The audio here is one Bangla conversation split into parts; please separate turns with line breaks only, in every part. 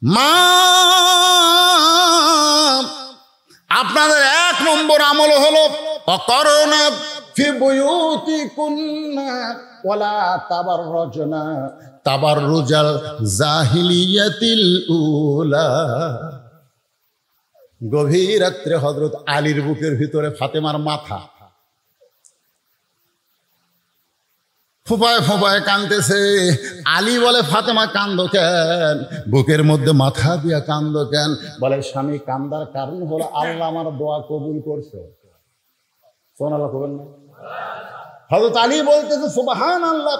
মা, আপনাদের 1 নম্বর আমল হলো অকরনা ফি বুয়ুতিকুন্না ওয়ালা তাবাররুজনা তাবাররুজাল জাহিলিয়াতিল উলা। গভীর রাত্রে হযরত আলীর বুকের ভিতরে ফাতেমার মাথা ফোঁপায় ফোঁপায় কাঁদতেছে। আলী বলে, ফাতেমা কান্দো কেন? বুকের মধ্যে মাথা দিয়া কান্দো কেন? বলে, স্বামী কান্দার কারণ হলো আল্লাহ আমার দোয়া কবুল করছে। সুবহানাল্লাহ কবেন না? হযরত আলী বলতেছে, সুবহানাল্লাহ,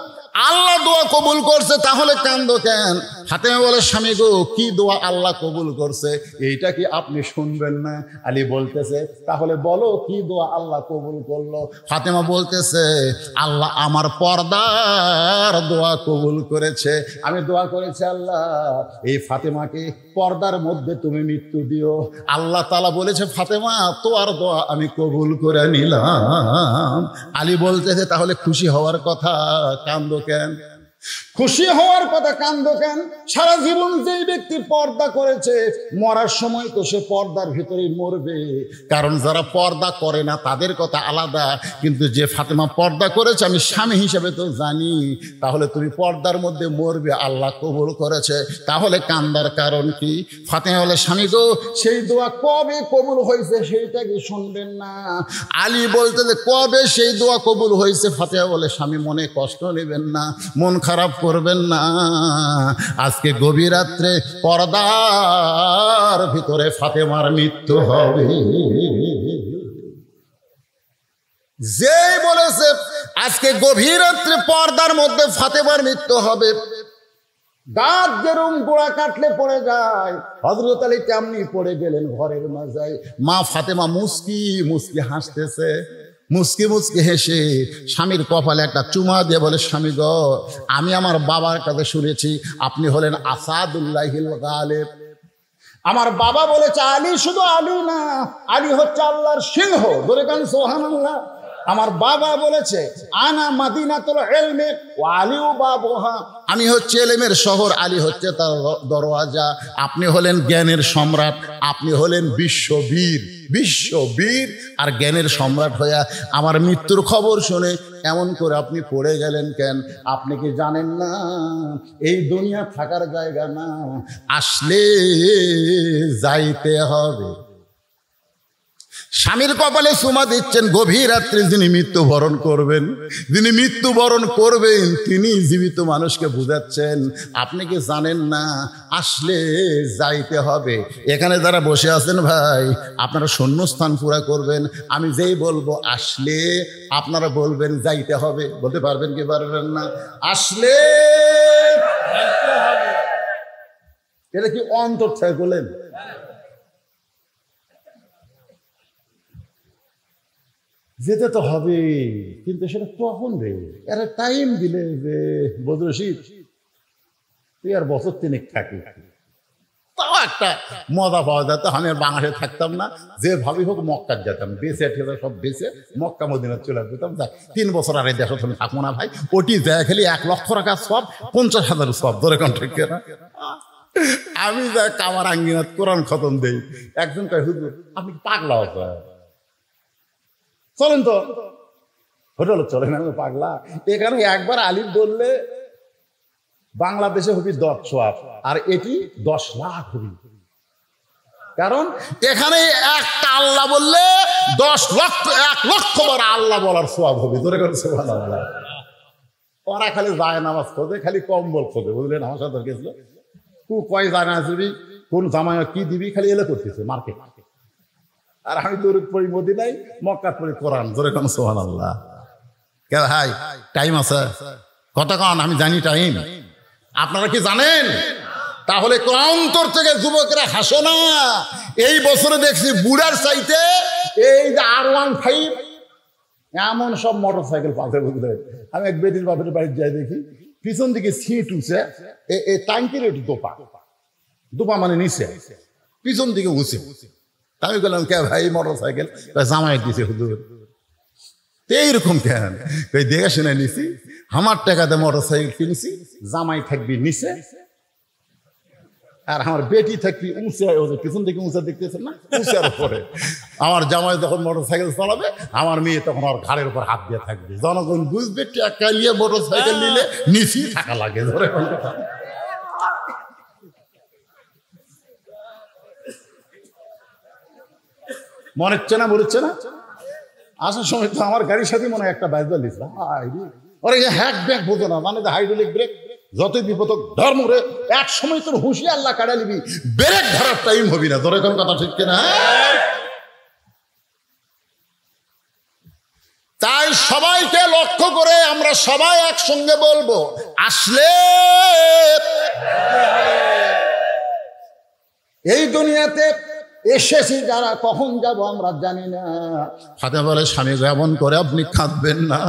আল্লাহ দোয়া কবুল করছে, তাহলে কান্দো কেন? ফাতেমা বলে, স্বামী গো, কি দোয়া আল্লাহ কবুল করছে এইটা কি আপনি শুনবেন না? আলী বলতেছে, তাহলে বলো কি দোয়া আল্লাহ কবুল করলো? ফাতেমা বলতেছে, আল্লাহ আমার পর্দার দোয়া কবুল করেছে। আমি দোয়া করেছি, আল্লাহ এই ফাতেমাকে পর্দার মধ্যে তুমি মৃত্যু দিও। আল্লাহ তাআলা বলেছে, ফাতেমা তোমার দোয়া আমি কবুল করে নিলাম। আলী বলতেছে, তাহলে খুশি হওয়ার কথা, কান্দো কেন? খুশি হওয়ার কথা, কান্দো কেন? সারা জীবন যেই ব্যক্তি পর্দা করেছে, মরার সময় তো সে পর্দার ভিতরেই মরবে। কারণ যারা পর্দা করে না তাদের কথা আলাদা, কিন্তু যে ফাতেমা পর্দা করেছে আমি স্বামী হিসেবে তো জানি, তাহলে তুমি পর্দার মধ্যে মরবে, আল্লাহ কবুল করেছে, তাহলে কান্দার কারণ কি? ফাতেমা বলে, স্বামী গো, সেই দোয়া কবে কবুল হয়েছে সেইটা কি শুনবেন না? আলী বলতে যে, কবে সেই দোয়া কবুল হয়েছে? ফাতেমা বলে, স্বামী মনে কষ্ট নেবেন না, মন খারাপ করবেন না, আজকে গভীর রাত্রে পর্দার ভিতরে ফাতেমার মৃত্যু হবে। যে বলেছে আজকে গভীর রাত্রে পর্দার মধ্যে ফাতেমার মৃত্যু হবে, দাঁত যেরকম গোড়া কাটলে পড়ে যায়, হযরত আলী তেমনি পড়ে গেলেন ঘরের মাঝায়। মা ফাতেমা মুস্কি মুস্কি হাসতেছে, মুস্কি মুস্কি হেসে স্বামীর কপালে একটা চুমা দিয়ে বলে, স্বামী গো, আমি আমার বাবার কাছে শুনেছি আপনি হলেন আসাদুল্লাহিল গালিব। আমার বাবা বলেছে, আলী শুধু আলী না, আলী হচ্ছে আল্লাহর সিংহ। ধরে কান সুবহানাল্লাহ। আমার বাবা বলেছে, আনা মাদিনাতুল ইলমি ওয়া আলিউ বাবুহা, আমি হচ্ছে ইলমের শহর, আলী হচ্ছে তার দরওয়াজা। আপনি হলেন জ্ঞানের সম্রাট, আপনি হলেন বিশ্ববীর, বিশ্ববীর আর জ্ঞানের সম্রাট হইয়া আমার মৃত্যুর খবর শুনে এমন করে আপনি পড়ে গেলেন কেন? আপনি কি জানেন না এই দুনিয়া থাকার জায়গা না, আসলে যাইতে হবে। স্বামীর কপালে চুমা দিচ্ছেন, গভীর রাত্রে যিনি মৃত্যুবরণ করবেন, যিনি মৃত্যুবরণ করবেন তিনি জীবিত মানুষকে বুঝাচ্ছেন, আপনি কি জানেন না আসলে যাইতে হবে। এখানে যারা বসে আছেন ভাই, আপনারা শূন্যস্থান পুরা করবেন, আমি যেই বলবো আসলে আপনারা বলবেন যাইতে হবে। বলতে পারবেন কি পারবেন না? আসলে এটা কি অন্তর থেকে বলেন? যেতে তো হবে, কিন্তু সেটা কখন রে? এরা টাইম দিলে যে বদরশিদ তুই আর বছর 3 থাকি, তাও একটা মজা পাওয়া যেত। আমি আর বাংলাদেশে থাকতাম না, যে ভাবি হোক মক্কার যেতাম, বেঁচে ঠেলে সব বেঁচে মক্কা মদিনা চলে যেতাম। 3 বছর আর এই দেশে তুমি থাকবো না ভাই, ওটি যায় খালি 1 লক্ষ টাকা সব, 50,000 সব ধরে কন্ট্রাক্ট না। আমি যা কামার আঙ্গিনাত কোরআন খতম দেই, একজন কয় হুজুর আপনি পাগলা হতো, চলেন তো হোটেল, চলেন। আমি পাগলা? এখানে একবার আলিফ বললে বাংলাদেশে হবি 10 সোয়াব, আর এটি 10 লাখ হবি। কারণ এখানে একটা আল্লাহ বললে 10 লক্ষ, 1 লক্ষ বার আল্লাহ বলার সোয়াব হবে। ধরে করে সুবহানাল্লাহ। ওরা খালি যায় নামাজ খোঁজে, খালি কম্বল খোঁজে, বুঝলেন? আমার সাথে গেছিল, কয় যায় না দিবি, কোন জামায় কি দিবি, খালি এলে করতেছে মার্কেট। আর আমি দূর পড়ি মদিনায়, মক্কা পড়ি কোরআন। ধরে কোন সুবহানাল্লাহ। কে ভাই টাইম আছে কতক্ষণ? আমি জানি টাইম, আপনারা কি জানেন? তাহলে অন্তর থেকে যুবকরা হাসো না। এই বছরে দেখছি বুড়ার চাইতে এই যে R15 এমন সব মোটর সাইকেল পাশে, বুঝলে? আমি এক বেটির বাপের বাড়ির যাই, দেখি পিছন দিকে সিট উঠছে, এই টাঙ্কির একটু দোপা, দোপা মানে নিচে, পিছন দিকে উঁচে। আমি বললাম, কে ভাই মোটর সাইকেল? জামাই দিছে হুজুর। এইরকম কেন? দেখে শুনে নিছি, আমার টাকাতে মোটর সাইকেল কিনছি, জামাই থাকবি নিচে, আর আমার বেটি থাকবি উঁচা, পিছন থেকে উঁচা দেখতেছেন না, উঁচার উপরে। আমার জামাই যখন মোটর সাইকেল চালাবে, আমার মেয়ে তখন ওর ঘাড়ের উপর হাত দিয়ে থাকবে। জনগণ বুঝবে টাকা নিয়ে মোটর সাইকেল নিলে নিচেই থাকা লাগে। ধরে মনে হচ্ছে না, বলছে না? আসার সময় তো আমার গাড়ির সাথে মনে হয় একটা বাইজা দিচ্ছিলাম, ওরা হ্যাক ব্যাক বোঝো না, মানে হাইড্রোলিক ব্রেক। যতই বিপদ ধর্ম রে, এক সময় তোর হুঁশি আল্লাহ কাটা নিবি, ব্রেক ধরার টাইম হবি না। ধরে কোন কথা ঠিক কিনা? তাই সবাইকে লক্ষ্য করে আমরা সবাই একসঙ্গে বলবো, আসলে এই দুনিয়াতে এসেছি যারা, কখন যাব আমরা জানি না। ফাতেমা বলে, স্বামী এমন করে আপনি কাঁদবেন না।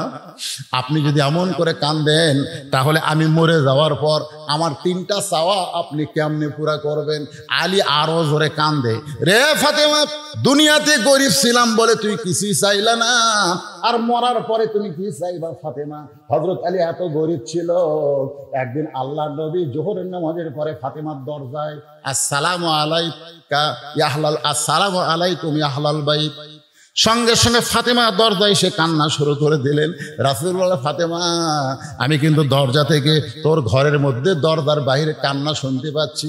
আপনি যদি এমন করে কাঁদেন তাহলে আমি মরে যাওয়ার পর আমার 3টা চাওয়া আপনি কেমনে পুরা করবেন? আলী আরো জোরে কান্দে, রে ফাতেমা, দুনিয়াতে গরিব ছিলাম বলে তুই কিছুই চাইলা না, আর মরার পরে তুমি কি চাইবা? ফাতেমা, হযরত আলী এত গরিব ছিল, একদিন আল্লাহর নবী জোহরের নামাজের পরে ফাতেমার দরজায়, আসসালামু আলাইকা ইয়া আহলাল, আসসালামু আলাইকুম ইয়া আহলাল বাইত। সঙ্গে সঙ্গে ফাতেমা দরজায় এসে কান্না শুরু করে দিলেন। রাসূল বলে, ফাতেমা, আমি কিন্তু দরজা থেকে তোর ঘরের মধ্যে দরজার বাইরে কান্না শুনতে পাচ্ছি।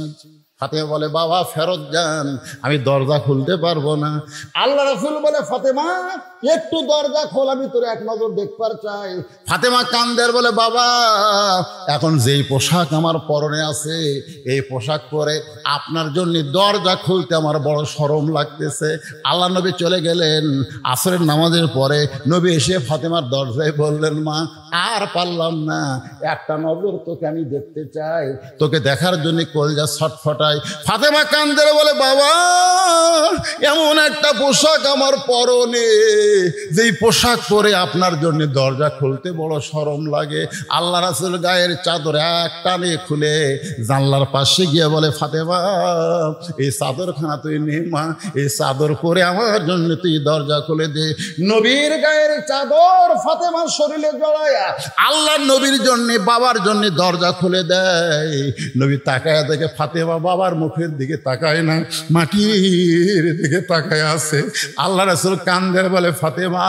ফাতেমা বলে, বাবা ফেরত যান, আমি দরজা খুলতে পারবো না। আল্লাহ রাসূল বলে, ফাতেমা একটু দরজা খোল, আমি তোর এক নজর দেখবার চাই। ফাতেমা কান্দের বলে, বাবা এখন যেই পোশাক আমার পরনে আছে, এই পোশাক পরে আপনার জন্য দরজা খুলতে আমার বড় শরম লাগতেছে। আল্লাহ নবী চলে গেলেন। আসরের নামাজের পরে নবী এসে ফাতেমার দরজায় বললেন, মা আর পারলাম না, একটা নজর তোকে আমি দেখতে চাই, তোকে দেখার জন্য কলিজা ছটফটায়। ফাতেমা কান্দের বলে, বাবা এমন একটা পোশাক আমার পরনে, যেই পোশাক পরে আপনার জন্য দরজা খুলতে বড় শরম লাগে। আল্লাহ রাসূল গায়ের চাদর এক টানে খুলে জানলার পাশে গিয়ে বলে, ফাতেমা এই চাদরখানা তুই নে মা, এই চাদর পরে আমার জন্য তুই দরজা খুলে দে। নবীর গায়ের চাদর ফাতেমার শরীরে জড়ায়া আল্লাহ নবীর জন্য, বাবার জন্য দরজা খুলে দেয়। নবী তাকায় দেখে ফাতেমা বাবার মুখের দিকে তাকায় না, মাটির দিকে তাকায় আছে। আল্লাহ রাসূল কান্দের বলে, ফাতেমা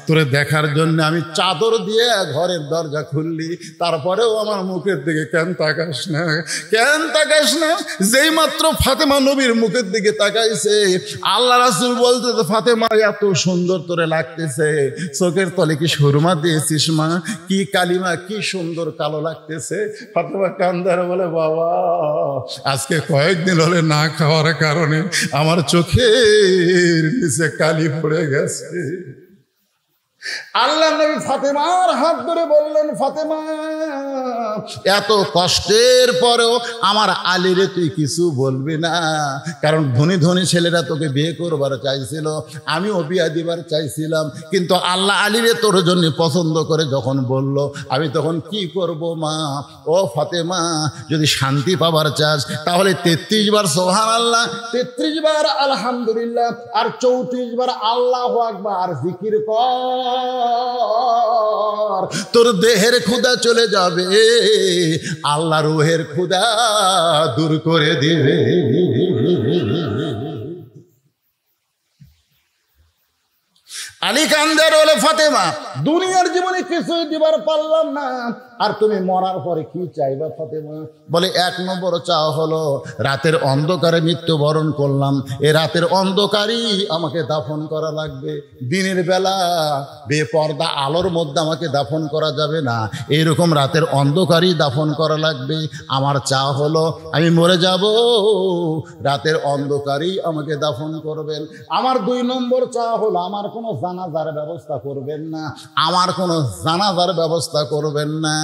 তোরে দেখার জন্য আমি চাদর দিয়ে ঘরের দরজা খুললি, তারপরেও আমার মুখের দিকে কেন তাকাস না, কেন তাকাস না? যেই মাত্র ফাতেমা নবীর মুখের দিকে তাকাইছে, আল্লাহ রাসূল বলতে, ফাতেমা এত সুন্দর তোরে লাগতেছে, চোখের তলে কি সুরমা দিয়েছিস মা? কি কালিমা, কি সুন্দর কালো লাগতেছে। ফাতেমা কান্দার বলে, বাবা আজকে কয়েকদিন হলে না খাওয়ার কারণে আমার চোখের নিচে কালি পড়ে গেছে। আল্লাহ নবী ফাতেমার হাত ধরে বললেন, ফাতেমা এত কষ্টের পরেও আমার আলীরে তুই কিছু বলবি না, কারণ ধনী ধনী ছেলেরা তোকে বিয়ে করবার চাইছিল, আমিও বিয়ে দিবার চাইছিলাম, কিন্তু আল্লাহ আলীরে তোর জন্য পছন্দ করে যখন বলল, আমি তখন কি করব মা? ও ফাতেমা, যদি শান্তি পাবার চাস তাহলে 33 বার সুবহানাল্লাহ, 33 বার আলহামদুলিল্লাহ, আর 34 বার আল্লাহু আকবার জিকির কর, তোর দেহের ক্ষুধা চলে যাবে, আল্লাহ রূহের ক্ষুধা দূর করে দিবে। আলী কান্দার বলে, ফাতেমা দুনিয়ার জীবনে কিছুই দিবার পারলাম না, আর তুমি মরার পরে কি চাইবা ফাতেমা? বলে, 1 নম্বর চাওয়া হলো রাতের অন্ধকারে মৃত্যুবরণ করলাম, এ রাতের অন্ধকারই আমাকে দাফন করা লাগবে, দিনের বেলা বেপর্দা আলোর মধ্যে আমাকে দাফন করা যাবে না, এইরকম রাতের অন্ধকারই দাফন করা লাগবে। আমার চাওয়া হলো আমি মরে যাব, রাতের অন্ধকারই আমাকে দাফন করবেন। আমার 2 নম্বর চাওয়া হলো আমার কোনো জানাজার ব্যবস্থা করবেন না, আমার কোনো জানাজার ব্যবস্থা করবেন না।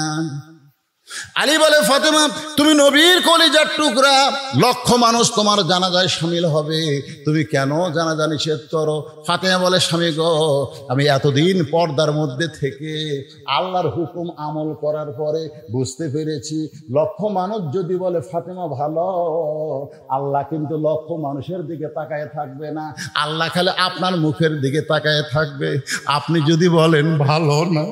আলী বলে, ফাতেমা তুমি নবীর কলিজার টুকরা, লক্ষ মানুষ তোমার জানাজায় শামিল হবে, তুমি কেন জানাজা নিষেধ করো? ফাতেমা বলে, স্বামী গো, আমি এতদিন পর্দার মধ্যে থেকে আল্লাহর হুকুম আমল করার পরে বুঝতে পেরেছি, লক্ষ মানুষ যদি বলে ফাতেমা ভালো, আল্লাহ কিন্তু লক্ষ মানুষের দিকে তাকায় থাকবে না, আল্লাহ খালি আপনার মুখের দিকে তাকায় থাকবে। আপনি যদি বলেন ভালো না,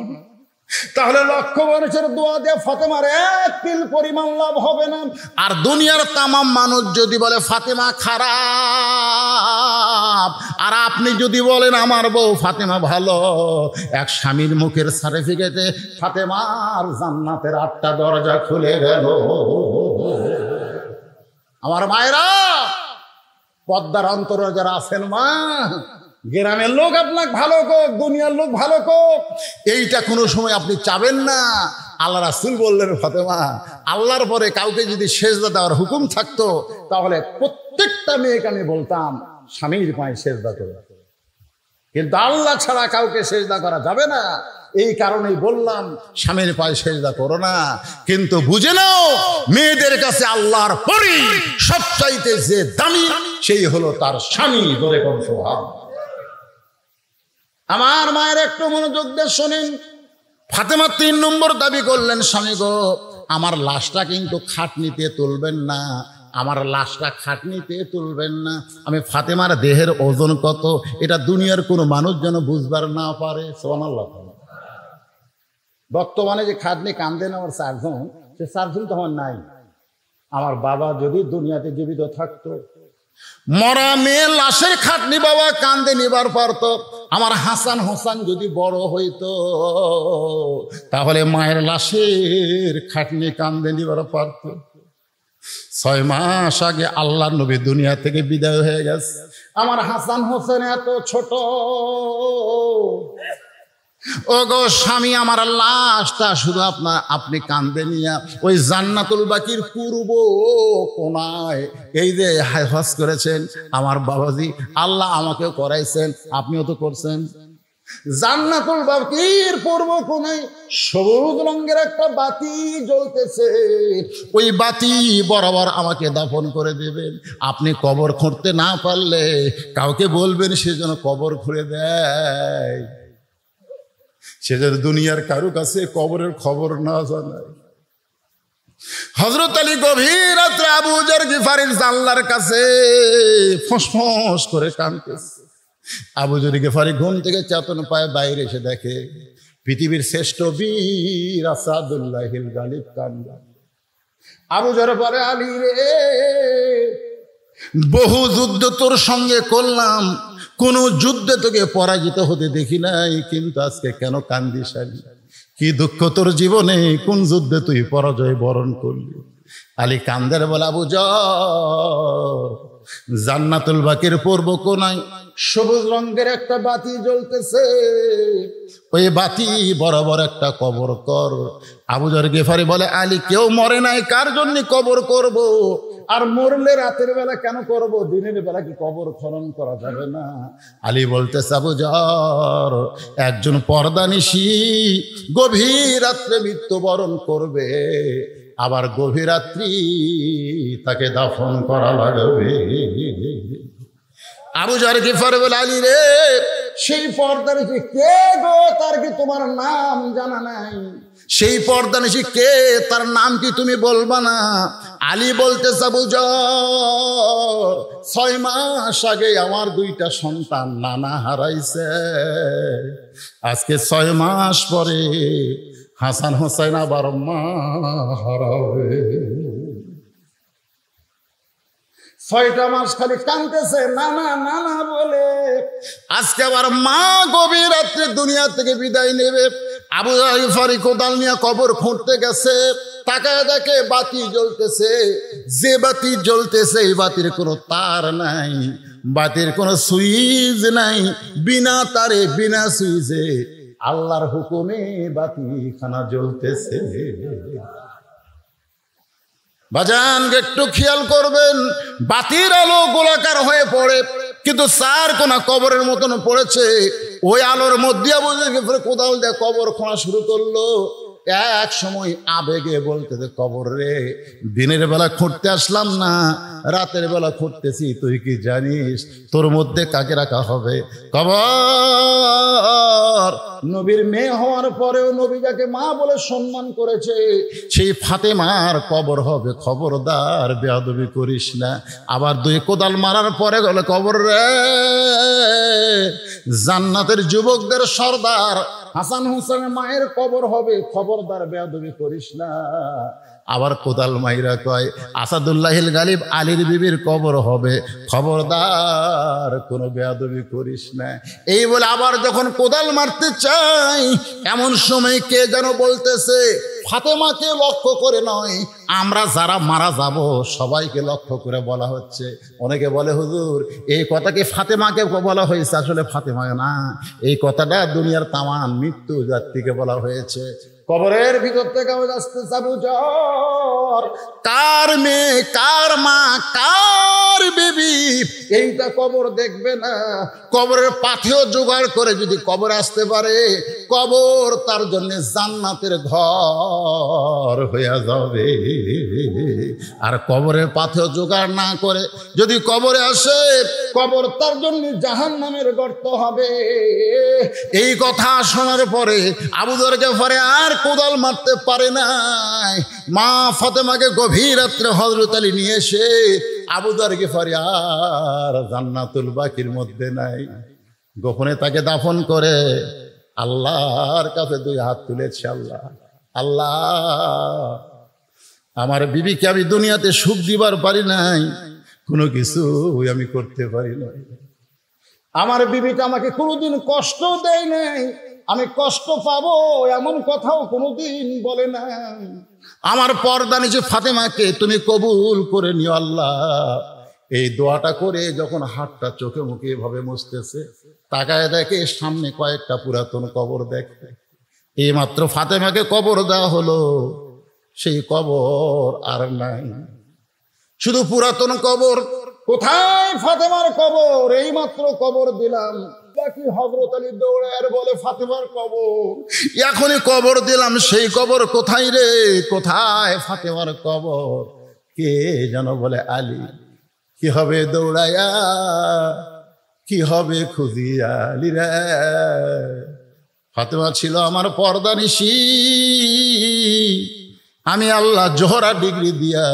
তাহলে লক্ষ মানুষের দোয়া দিয়ে ফাতেমার এক তিল পরিমাণ লাভ হবে না। আর দুনিয়ার তামাম মানুষ যদি বলে ফাতেমা খারাপ, আর আপনি যদি বলেন আমার বউ ফাতেমা ভালো, এক স্বামীর মুখের সার্টিফিকেটে ফাতেমার জান্নাতের 8টা দরজা খুলে গেল। আমার মায়েরা, পদ্মার অন্তরে যারা আছেন মা, গ্রামের লোক আপনাকে ভালো কোক, দুনিয়ার লোক ভালো কোক, এইটা কোনো সময় আপনি চাবেন না। আল্লাহ রাসূল বললেন ফাতেমা, আল্লাহর পরে কাউকে যদি সেজদা দেওয়ার হুকুম থাকতো তাহলে প্রত্যেকটা মেয়েকে আমি বলতাম স্বামীর পায়ে সেজদা করে, কিন্তু আল্লাহ ছাড়া কাউকে সেজদা করা যাবে না। এই কারণেই বললাম স্বামীর পায়ে সেজদা করো না। কিন্তু বুঝে নাও, মেয়েদের কাছে আল্লাহর পরে সবচাইতে যে দামি সেই হলো তার স্বামী। ধরে কোন স্বভাব। আমার মায়ের একটু মনোযোগ দিয়ে শোনেন। ফাতেমা 3 নম্বর দাবি করলেন, স্বামী গো, আমার লাশটা কিন্তু খাটনিতে তুলবেন না, আমার লাশটা খাটনিতে তুলবেন না। আমি ফাতেমার দেহের ওজন কত এটা দুনিয়ার কোনো মানুষ যেন বুঝবার না পারে। সুবহানাল্লাহ। বর্তমানে যে খাটনি কান্দে নেওয়ার 4 জন, সে 4 জন তো আমার নাই। আমার বাবা যদি দুনিয়াতে জীবিত থাকতো, মরা মেয়ে লাশের খাটনি বাবা কান্দে নিবার পারত। আমার হাসান হোসেন যদি বড় হইতো তাহলে মায়ের লাশের খাটনি কান্দে নিবার পারত। 6 মাস আগে আল্লাহর নবী দুনিয়া থেকে বিদায় হয়ে গেছে। আমার হাসান হোসেন এত ছোট। ও গো স্বামী, আমার লাশটা শুধু আপনি কান্দে নিয়া ওই জান্নাতুল বাকির পূর্ব কোনায় এই যে হজ করেছেন আমার বাবাজি, আল্লাহ আমাকেও করাইছেন, আপনিও তো করছেন। জান্নাতুল বাকির পূর্ব কোনায় সবুজ রঙের একটা বাতি জ্বলতেছে, ওই বাতি বরাবর আমাকে দাফন করে দেবেন। আপনি কবর খুঁড়তে না পারলে কাউকে বলবেন সে যেন কবর খুঁড়ে দেয়, সে যেন দুনিয়ার কারো কাছে কবরের খবর না জানায়। হযরত আলী গভীর রাত্রে আবু যর গিফারির জানলার কাছে ফসফস করে কাঁদতেছে। আবু যর গিফারি ঘুম থেকে চেতন পায়, বাইরে এসে দেখে পৃথিবীর শ্রেষ্ঠ বীর আসাদুল্লাহিল গালিব কান্দা। আবু যর বলে, আলী রে, বহু যুদ্ধ তোর সঙ্গে করলাম, কোন যুদ্ধে তোকে পরাজিত হতে দেখি নাই, কিন্তু আজকে কেন কান্দিস? কি দুঃখ তোর জীবনে, কোন যুদ্ধে তুই পরাজয় বরণ করলি? আলী কান্দের বলে, আবু যর, জান্নাতুল বাকির পূর্ব কোনায় সবুজ রঙের একটা বাতি জ্বলতেছে, ওই বাতি বরাবর একটা কবর কর। আবু যর গিফারি বলে, আলী কেউ মরে নাই, কার জন্য কবর করব? আর মরলে রাতের বেলা কেন করব? দিনের বেলা কি কবর খনন করা যাবে না? আলী বলতেছে, আবু যর, একজন পর্দানিশী গভীর রাত্রে মৃত্যুবরণ করবে, আবার গভীর রাত্রি তাকে দাফন করা লাগবে। আবু যর গিফারি বলে, আলী রে, সেই পর্দানিশী কে গো? তার কি তোমার নাম জানা নাই? সেই পর্দানিশী কে, তার নাম কি তুমি বলবা না? আলী বলতেছে, আবু যর, 6 মাস আগে আমার 2টা সন্তান নানা হারাইছে, আজকে 6 মাস পরে হাসান হোসেন আবার মা হারাবে। 6টা মাস খালি কাঁদতেছে নানা নানা বলে, আজকে আবার মা গভীর রাত্রে দুনিয়া থেকে বিদায় নেবে। আবু যর গিফারি কোদাল নিয়ে কবর খুঁড়তে গেছে, তাকায় দেখে বাতি জ্বলতেছে। যে বাতি জ্বলতেছে এই বাতির কোনো তার নাই, বাতির কোনো সুইচ নাই, বিনা তারে বিনা সুইচে আল্লাহর হুকুমে বাতিখানা জ্বলতেছে। বাজান একটু খেয়াল করবেন, বাতির আলো গোলাকার হয়ে পড়ে, কিন্তু 4 কোনা কবরের মতন পড়েছে। ওই আলোর মধ্যে আবু যর গিফারি কোদাল দিয়ে কবর খোঁড়া শুরু করলো। এক সময় আবেগে বলতেছে, কবর রে, দিনের বেলা খুঁড়তে আসলাম না, রাতের বেলা খুঁড়তেছি, তুই কি জানিস তোর মধ্যে কাকে রাখা হবে? কবর। নবীর মেয়ে হওয়ার পরেও নবী যাকে মা বলে সম্মান করেছে, সেই ফাতেমার কবর হবে। খবরদার বেয়াদবি করিস না। আবার 2 কোদাল মারার পরে গেলে, কবর রে, জান্নাতের যুবকদের সর্দার হাসান হুসেনের মায়ের কবর হবে, খবরদার বেয়াদবি করিস না। আবার কোদাল মাইরা কয় আসাদুল্লাহিল গালিব আলীর বিবির কবর হবে, খবরদার কোনো বেয়াদবি করিস না। এই বলে আবার যখন কোদাল মারতে চাই, এমন সময় কে যেন বলতেছে ফাতেমাকে লক্ষ্য করে নয়, আমরা যারা মারা যাব সবাইকে লক্ষ্য করে বলা হচ্ছে। অনেকে বলে হুজুর এই কথা কি ফাতেমাকে বলা হয়েছে? আসলে ফাতেমা না, এই কথাটা দুনিয়ার তামান মৃত্যু যাত্রীকে বলা হয়েছে। কবরের ভিতর থেকে আওয়াজ আসতেছে আবু জর, কার মেয়ে, কার মা, কার বেবি, এইটা কবর দেখবে না। কবরের পাথেও জোগাড় করে যদি কবর আসতে পারে, কবর তার জন্য জান্নাতের ঘর হয়ে যাবে। আর কবরের পাথেও জোগাড় না করে যদি কবরে আসে, কবর তার জন্য জাহান্নামের গর্ত হবে। এই কথা শোনার পরে আবু যর গেফারি আর কোদাল মারতে পারে নাই। মা ফাতেমাকে গভীর রাত্রে হযরত আলী নিয়ে এসে আবু যর গেফারি আর জান্নাতুল বাকির মধ্যে নাই, গোপনে তাকে দাফন করে আল্লাহর কাছে দুই হাত তুলেছে। আল্লাহ, আল্লাহ আমার বিবিকে আমি দুনিয়াতে সুখ দিবার পারি নাই, কোনো কিছু আমি করতে পারি নাই। আমার বিবিটা আমাকে কোনোদিন কষ্ট দেয় নাই, আমি কষ্ট পাবো এমন কথাও কোনোদিন বলে না। আমার পর্দা নিচে ফাতেমাকে তুমি কবুল করে নিও আল্লাহ। এই দোয়াটা করে যখন হাতটা চোখে মুখে এভাবে মুছতেছে, তাকায় দেখে সামনে কয়েকটা পুরাতন কবর দেখে। এই মাত্র ফাতেমাকে কবর দেওয়া হলো, সেই কবর আর নাই, শুধু পুরাতন কবর। কোথায় ফাতেমার কবর? এই মাত্র কবর দিলাম। কি হযরত আলী দৌড়ায় বলে ফাতেমার কবর, এখনই কবর দিলাম, সেই কবর কোথায় রে? কোথায় ফাতেমার কবর? কে যেন বলে আলী। কি হবে দৌড়ায়া, কি হবে খুঁজিয়া আলী রে? ফাতেমা ছিল আমার পর্দা নিশি, আমি আল্লাহ জোহরা ডিগ্রি দিয়া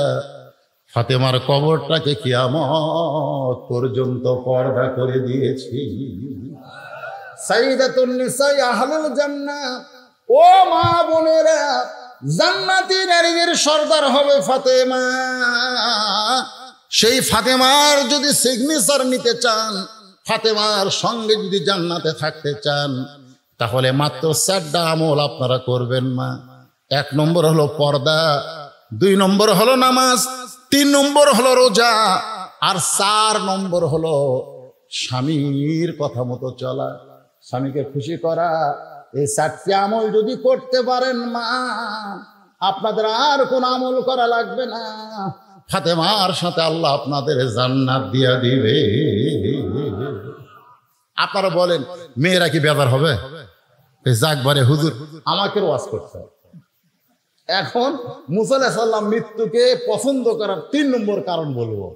ফাতেমার কবরটাকে কিয়ামত পর্যন্ত পর্দা করে দিয়েছি। সাইয়্যিদাতুন নিসা আহলুল জান্নাহ, ও মা বোনেরা, জান্নাতি নারীদের সর্দার হবে ফাতেমা। সেই ফাতেমার যদি সিগনেচার নিতে চান, ফাতেমার সঙ্গে যদি জান্নাতে থাকতে চান, তাহলে মাত্র 4টা আমল আপনারা করবেন মা। 1 নম্বর হলো পর্দা, 2 নম্বর হলো নামাজ, 3 নম্বর হলো রোজা, আর 4 নম্বর হলো স্বামীর কথা মতো চলা, স্বামীকে খুশি করা। এই 4টি আমল যদি করতে পারেন মা, আপনাদের আর কোন আমল করা লাগবে না। ফাতেমার সাথে আল্লাহ আপনাদের জান্নাত দিয়া দিবে। আপনারা বলেন মেয়েরা কি বেজার হবে? যাকবারে হুজুর আমাকে ওয়াজ করতে হবে। এখন মুসা আলাইহিস সালাম মৃত্যুকে পছন্দ করার 3 নম্বর কারণ বলবো।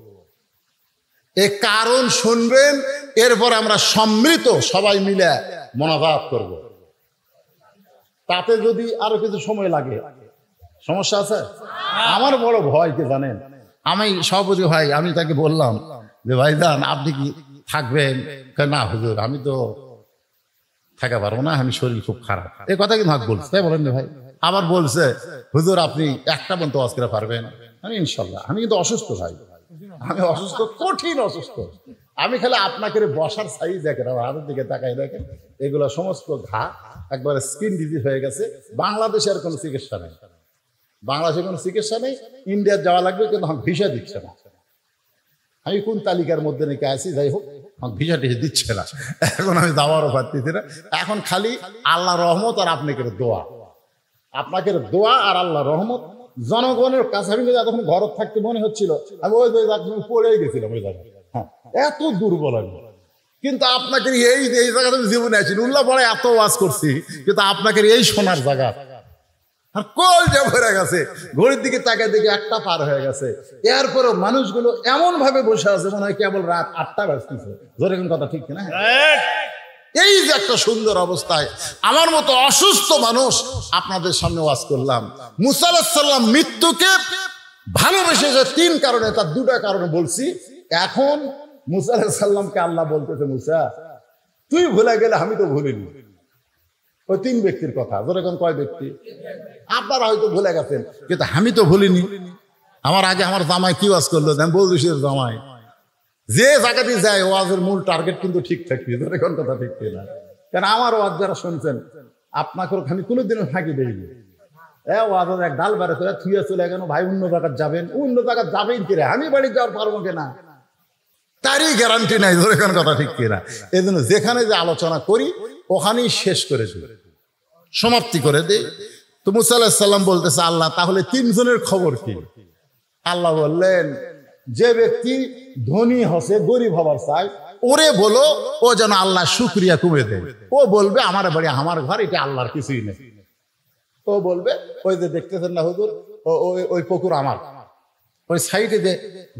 এই কারণ শুনবেন, এরপর আমরা সম্মিলিত সবাই মিলে মোনাজাত করব। তাতে যদি আরো কিছু সময় লাগে, সমস্যা আছে? আমার বড় ভয় কি জানেন, আমি সভাপতি ভাই, আমি তাকে বললাম যে ভাইজান আপনি কি থাকবেন? না হুজুর আমি তো থাকা পারবো না, আমি শরীর খুব খারাপ। এই কথা কিন্তু বলছে, তাই বলেন না ভাই? আবার বলছে হুজুর আপনি 1টা পর্যন্ত ওয়াজ করে পারবেন? আমি ইনশাল্লাহ। আমি কিন্তু অসুস্থ ভাই, আমি অসুস্থ, কঠিন অসুস্থ। আমি খালি আপনাকে বসার সাইজ দেখেন, আমার হাতের দিকে তাকাই দেখেন, এগুলো সমস্ত ঘা একবারে স্কিন ডিজিজ হয়ে গেছে। বাংলাদেশে আর কোনো চিকিৎসা নেই, বাংলাদেশে কোনো চিকিৎসা নেই। ইন্ডিয়া যাওয়া লাগবে, কিন্তু আমার ভিসা দিচ্ছে না। আমি কোন তালিকার মধ্যে নাকি আছি, যাই হোক আমার ভিসা টিসা দিচ্ছে না। এখন আমি যাওয়ারও পারতেছি না। এখন খালি আল্লাহ রহমত আর আপনাকে দোয়া, আপনাকে দোয়া আর আল্লাহ রহমত। জনগণের কাছে আমি যখন ঘর থাকতে মনে হচ্ছিল আমি ওই পড়েই গেছিলাম ওই জায়গায়। হ্যাঁ, এত দুর্বল আমি। কিন্তু আপনাকে এই জায়গাতে আমি জীবনে আছি, উল্লাহ পড়ে এত ওয়াজ করছি, কিন্তু আপনাকে এই সোনার জায়গা আর কল যা ভরে গেছে। ঘড়ির দিকে তাকায় দেখে 1টা পার হয়ে গেছে। এরপরও মানুষগুলো এমন ভাবে বসে আছে মনে হয় কেবল রাত 8টা বাজতেছে। ধরে কোন কথা ঠিক কিনা? এই যে একটা সুন্দর অবস্থায় আমার মতো অসুস্থ মানুষ আপনাদের সামনে ওয়াজ করলাম। মুসা আলাইহিস সালাম মৃত্যুকে ভালোবেসে যে 3 কারণে, তার 2টা কারণে বলছি। এখন মুসা আলাইহিস সালামকে আল্লাহ বলতেছে, মুসা তুই ভুলে গেলে আমি তো ভুলিনি। ওই 3 ব্যক্তির কথা। যেরকম কয় ব্যক্তি? আপনারা হয়তো ভুলে গেছেন, কিন্তু আমি তো ভুলিনি। আমার আগে আমার জামাই কি ওয়াজ করলো, বৌদিশের জামাই যে জায়গাতে যায় ওয়াজের মূল টার্গেট কিন্তু ঠিক থাকবে। যেরকম কথা ঠিক কিনা? কারণ আমার ওয়াজ যারা শুনছেন আপনাকে আমি কোনোদিনও ফাঁকি দেইনি। ওয়াজের এক ডাল বেড়ে করে থুয়ে চলে গেল, ভাই অন্য জায়গায় যাবেন, অন্য জায়গায় যাবেন কিরে, আমি বাড়ি যাওয়ার পারবো কিনা তারই গ্যারান্টি নাই। যেরকম কথা ঠিক কিনা? এই জন্য যেখানে যে আলোচনা করি ওখানেই শেষ করে দিই, সমাপ্তি করে দিই। তো মুসা আলাইহিস সালাম বলতেছে, আল্লাহ তাহলে 3 জনের খবর কি? আল্লাহ বললেন, যে ব্যক্তি ধনী হসে গরিব হবার চায় ওরে বলো ও যেন আল্লাহ শুকরিয়া কমে দেয়। ও বলবে আমার বাড়ি আমার ঘর, এটা আল্লাহর কিছুই নেই। ও বলবে ওই যে দেখতেছেন না হুজুর, ওই পুকুর আমার, ওই সাইডে যে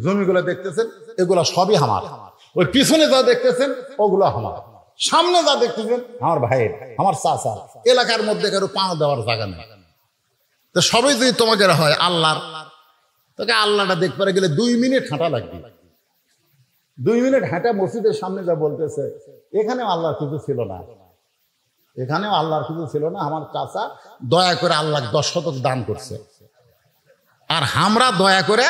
জমিগুলো দেখতেছেন এগুলো সবই আমার, ওই পিছনে যা দেখতেছেন ওগুলো আমার, সামনে যা দেখতেছেন আমার ভাইয়ের, আমার চাচা, এলাকার মধ্যে কারো পা দেওয়ার জায়গা নেই। তো সবই যদি তোমাকে হয় আল্লাহর, তোকে আল্লাহটা দেখতে গেলে 2 মিনিট হাঁটা লাগবে। 2 মিনিট হাঁটা মসজিদের সামনে যা বলতেছে এখানেও আল্লাহর কিছু ছিল না, এখানেও আল্লাহর কিছু ছিল না। আমার চাচা দয়া করে আল্লাহ 10 শতক দান করছে, আর আমরা দয়া করে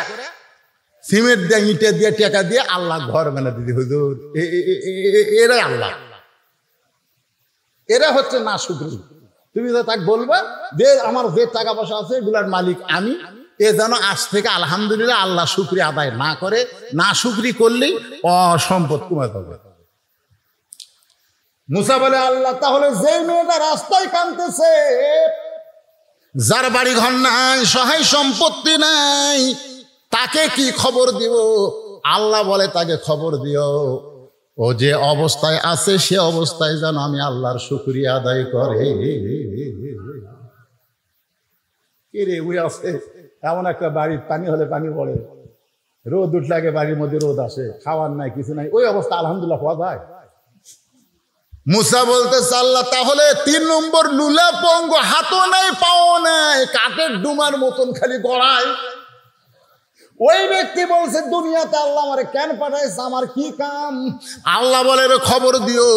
সিমেন্ট দিয়ে ইটে দিয়ে টাকা দিয়ে আল্লাহ ঘর বানা দিদি হুজুর। এরাই আল্লাহ, এরা হচ্ছে না শুকরি। তুমি তো তাকে বলবা যে আমার যে টাকা পয়সা আছে এগুলার মালিক আমি, এ যেন আজ থেকে আলহামদুলিল্লাহ আল্লাহ শুকরি আদায় না করে, না শুকরি করলেই অসম্পদ কমে যাবে। মুসা বলে, আল্লাহ তাহলে যে মেয়েটা রাস্তায় কাঁদতেছে, যার বাড়ি ঘর নাই, সহায় সম্পত্তি নাই, তাকে কি খবর দিব? আল্লাহ বলে তাকে খবর দিও, ও যে অবস্থায় আছে সে অবস্থায় যেন আমি আল্লাহর শুকরিয়া আদায় করে। কি রে ওই আছে এমন একটা বাড়ির পানি হলে পানি পড়ে, রোদ উঠলে আগে বাড়ির মধ্যে রোদ আসে, খাওয়ার নাই কিছু নাই, ওই অবস্থা আলহামদুলিল্লাহ পাওয়া যায়? মুসা বলতে আল্লাহ তাহলে 3 নম্বর লুলা পঙ্গ, হাতও নাই পাও নাই, কাঠের ডুমার মতন খালি গড়ায়, ওই ব্যক্তি বলছে দুনিয়াতে আল্লাহ আমারে কেন পাঠাইছে, আমার কি কাম? আল্লাহ বলে খবর দিও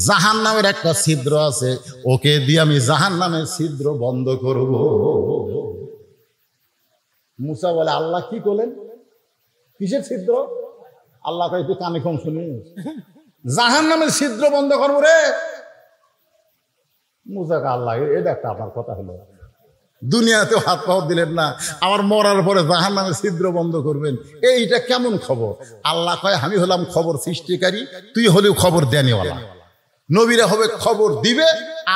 জাহান্নামের একটা ছিদ্র আছে, ওকে দিয়ে আমি জাহান্নামের ছিদ্র বন্ধ করব। মুসা বলে, আল্লাহ কি করলেন? কিসের ছিদ্র? আল্লাহ কয় তুই কানে কম শুনিস, জাহান্নামের ছিদ্র বন্ধ করবো রে। মুসাকে আল্লাহ এটা একটা আমার কথা হলো, দুনিয়াতেও হাত পাও দিলেন না, আমার মরার পরে জাহান্নামের ছিদ্র বন্ধ করবেন, এইটা কেমন খবর? আল্লাহ কয় আমি হলাম খবর সৃষ্টিকারী, তুই হলেও খবর দেনিওয়ালা। নবীরা হবে খবর দিবে,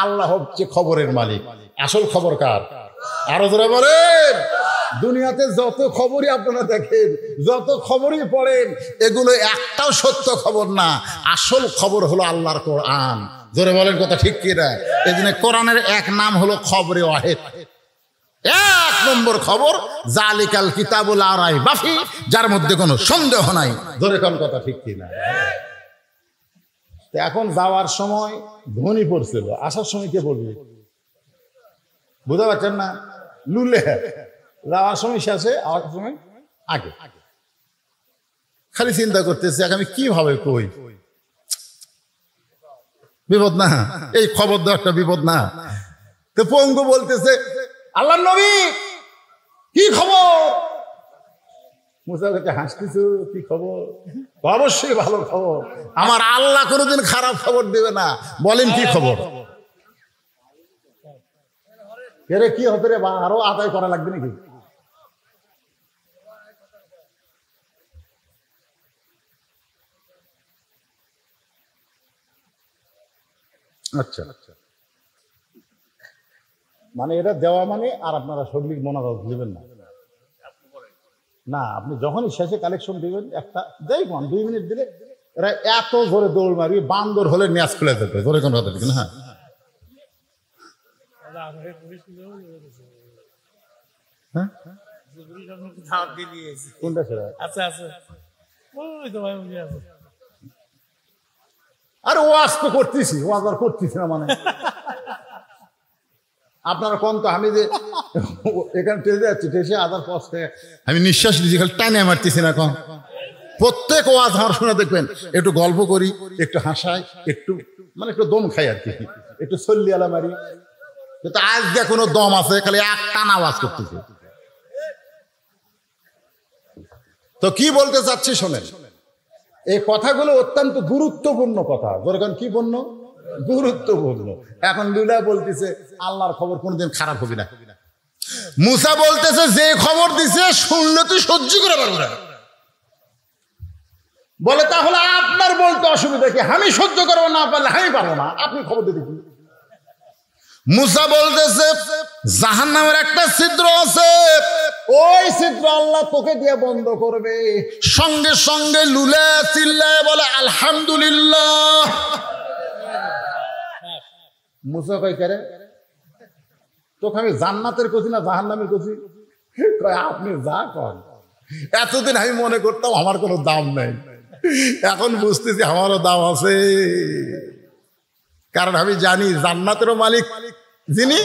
আল্লাহ হচ্ছে খবরের মালিক। আসল খবর কার? আরো জোরে বলেন। দুনিয়াতে যত খবরই আপনারা দেখেন, যত খবরই পড়েন, এগুলো একটাও সত্য খবর না, আসল খবর হলো আল্লাহর কোরআন। জোরে বলেন কথা ঠিক কি না? এই জন্য কোরআনের এক নাম হলো খবরে ওয়াহিদ। 1 নম্বর খবর জালিকাল কিতাবুল লা রাইবা ফিহি, যার মধ্যে কোনো সন্দেহ নাই। জোরে কোন কথা ঠিক কি না? এখন যাওয়ার সময় ধ্বনি পড়ছিল, আসার সময় কে বলবে? বুঝতে পারছেন না? লুলে যাওয়ার সময় শেষে, আসার সময় আগে। খালি চিন্তা করতেছে আমি কিভাবে কই, বিপদ না? এই খবর দেওয়া একটা বিপদ না? তো পঙ্গু বলতেছে, আল্লাহর নবী কি খবর? মুসা কাছে হাসতেছো, কি খবর? অবশ্যই ভালো খবর, আমার আল্লাহ কোনোদিন খারাপ খবর দেবে না। বলেন কি খবর? এরে কি হতে রে, আরো আদায় করা লাগবে নাকি? আচ্ছা, মানে এটা দেওয়া মানে, আর আপনারা সবলিক মনোরথ দিবেন না, না আপনি যখনই শেষে কালেকশন দিবেন একটা দেখুন 2 মিনিট দিলে এরা এত জোরে দৌড় মারবি, বান্দর হলে ম্যাচ খুলে দেবে। জোরে কোন কথা ঠিক না? হ্যাঁ, কোনটা সেরা? আর ওয়াজ তো করতেছি, ওয়াজ আর করতেছি না মানে আপনারা কোন তো, আমি যে এখানে টেসে যাচ্ছি, টেসে আদার পথে আমি নিঃশ্বাস নিচ্ছি, খালি টানে মারতেছি না। কোন প্রত্যেক ওয়াজ আমার শুনে দেখবেন একটু গল্প করি, একটু হাসাই, একটু মানে একটু দম খাই আর কি। একটু সল্লি আলা মারি, কিন্তু আজকে কোনো দম আছে, খালি এক টান আওয়াজ করতেছে। তো কি বলতে চাচ্ছি শোনেন, এই কথাগুলো অত্যন্ত গুরুত্বপূর্ণ কথা। যেরকম কি বন্য গুরুত্বপূর্ণ। এখন লুলা বলতেছে আল্লাহর খবর কোনোদিন খারাপ হবে না। মুসা বলতেছে যে খবর দিছে শুনলে তুই সহ্য করে পারবো না। বলে তাহলে আপনার বলতে অসুবিধা কি? আমি সহ্য করবো না পারলে আমি পারবো না, আপনি খবর দিতে কি? মুসা বলতেছে জাহান্নামের একটা ছিদ্র আছে, ওই ছিদ্র আল্লাহ তোকে দিয়ে বন্ধ করবে। সঙ্গে সঙ্গে লুলে চিল্লায় বলে আলহামদুলিল্লাহ। মুসা কই করে তোকে আমি জান্নাতের কছি না জাহান্নামের কছি? আপনি যা করেন। এতদিন আমি মনে করতাম আমার কোনো দাম নেই, এখন বুঝতেছি আমারও দাম আছে। কারণ আমি জানি জান্নাতেরও মালিক যিনি,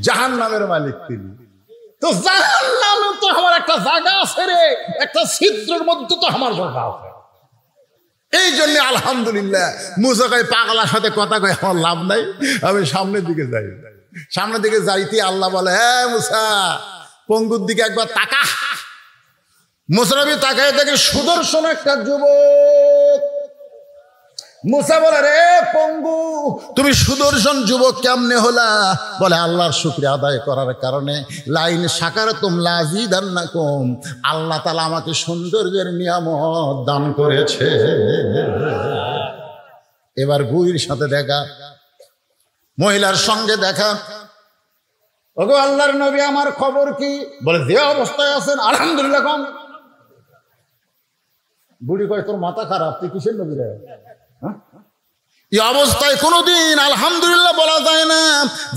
জাহান্নামের মালিক তিনি। তো জাহান্নামে তো আমার একটা জায়গা আছে রে, একটা ছিদ্রের মধ্যে তো আমার জায়গা আছে। এই জন্য আলহামদুলিল্লাহ। মুসা কয় পাগলার সাথে কথা কয় আমার লাভ নাই, আমি সামনের দিকে যাই। সামনের দিকে যাইতে আল্লাহ বলে হ্যাঁ মুসা পঙ্গুর দিকে একবার তাকা। মুসা নবী তাকায় দেখে সুদর্শন একটা যুবক। মুসা বলে রে পঙ্গু তুমি সুদর্শন যুবক কেমনে হলা? বলে আল্লাহর শুকরিয়া আদায় করার কারণে। লাইন শাকারতুম লাযিদান্নাকুম, আল্লাহ তাআলা আমাকে সৌন্দর্যের নিয়ামত দান করেছে। এবার বুড়ির সাথে দেখা, মহিলার সঙ্গে দেখা। ওগো আল্লাহর নবী আমার খবর কি? বলে যে অবস্থায় আছেন আলহামদুলিল্লাহ কম। বুড়ি কয় তোর মাথা খারাপ, তুই কিসের নবী রে? এই অবস্থায় কোনোদিন আলহামদুলিল্লাহ বলা যায় না।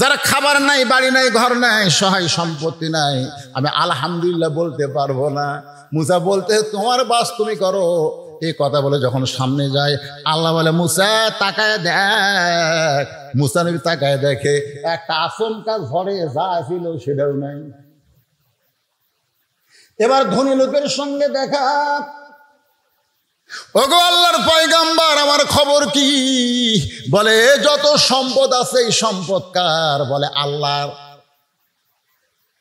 যারা খাবার নাই, বাড়ি নাই, ঘর নাই, সহায় সম্পত্তি নাই, আমি আলহামদুলিল্লাহ বলতে পারবো না। মুসা বলতে তোমার বাস তুমি করো। এই কথা বলে যখন সামনে যায় আল্লাহ বলে মুসা তাকায় দেখ। মুসা নবী তাকায় দেখে একটা আচমকা ঝড়ে যা ছিল সেটাও নাই। এবার ধনী লোকের সঙ্গে দেখা। ওগো আল্লাহর পয়গাম্বর আমার খবর কি? বলে যত সম্পদ আছে এই সম্পদ কার? বলে আল্লাহর।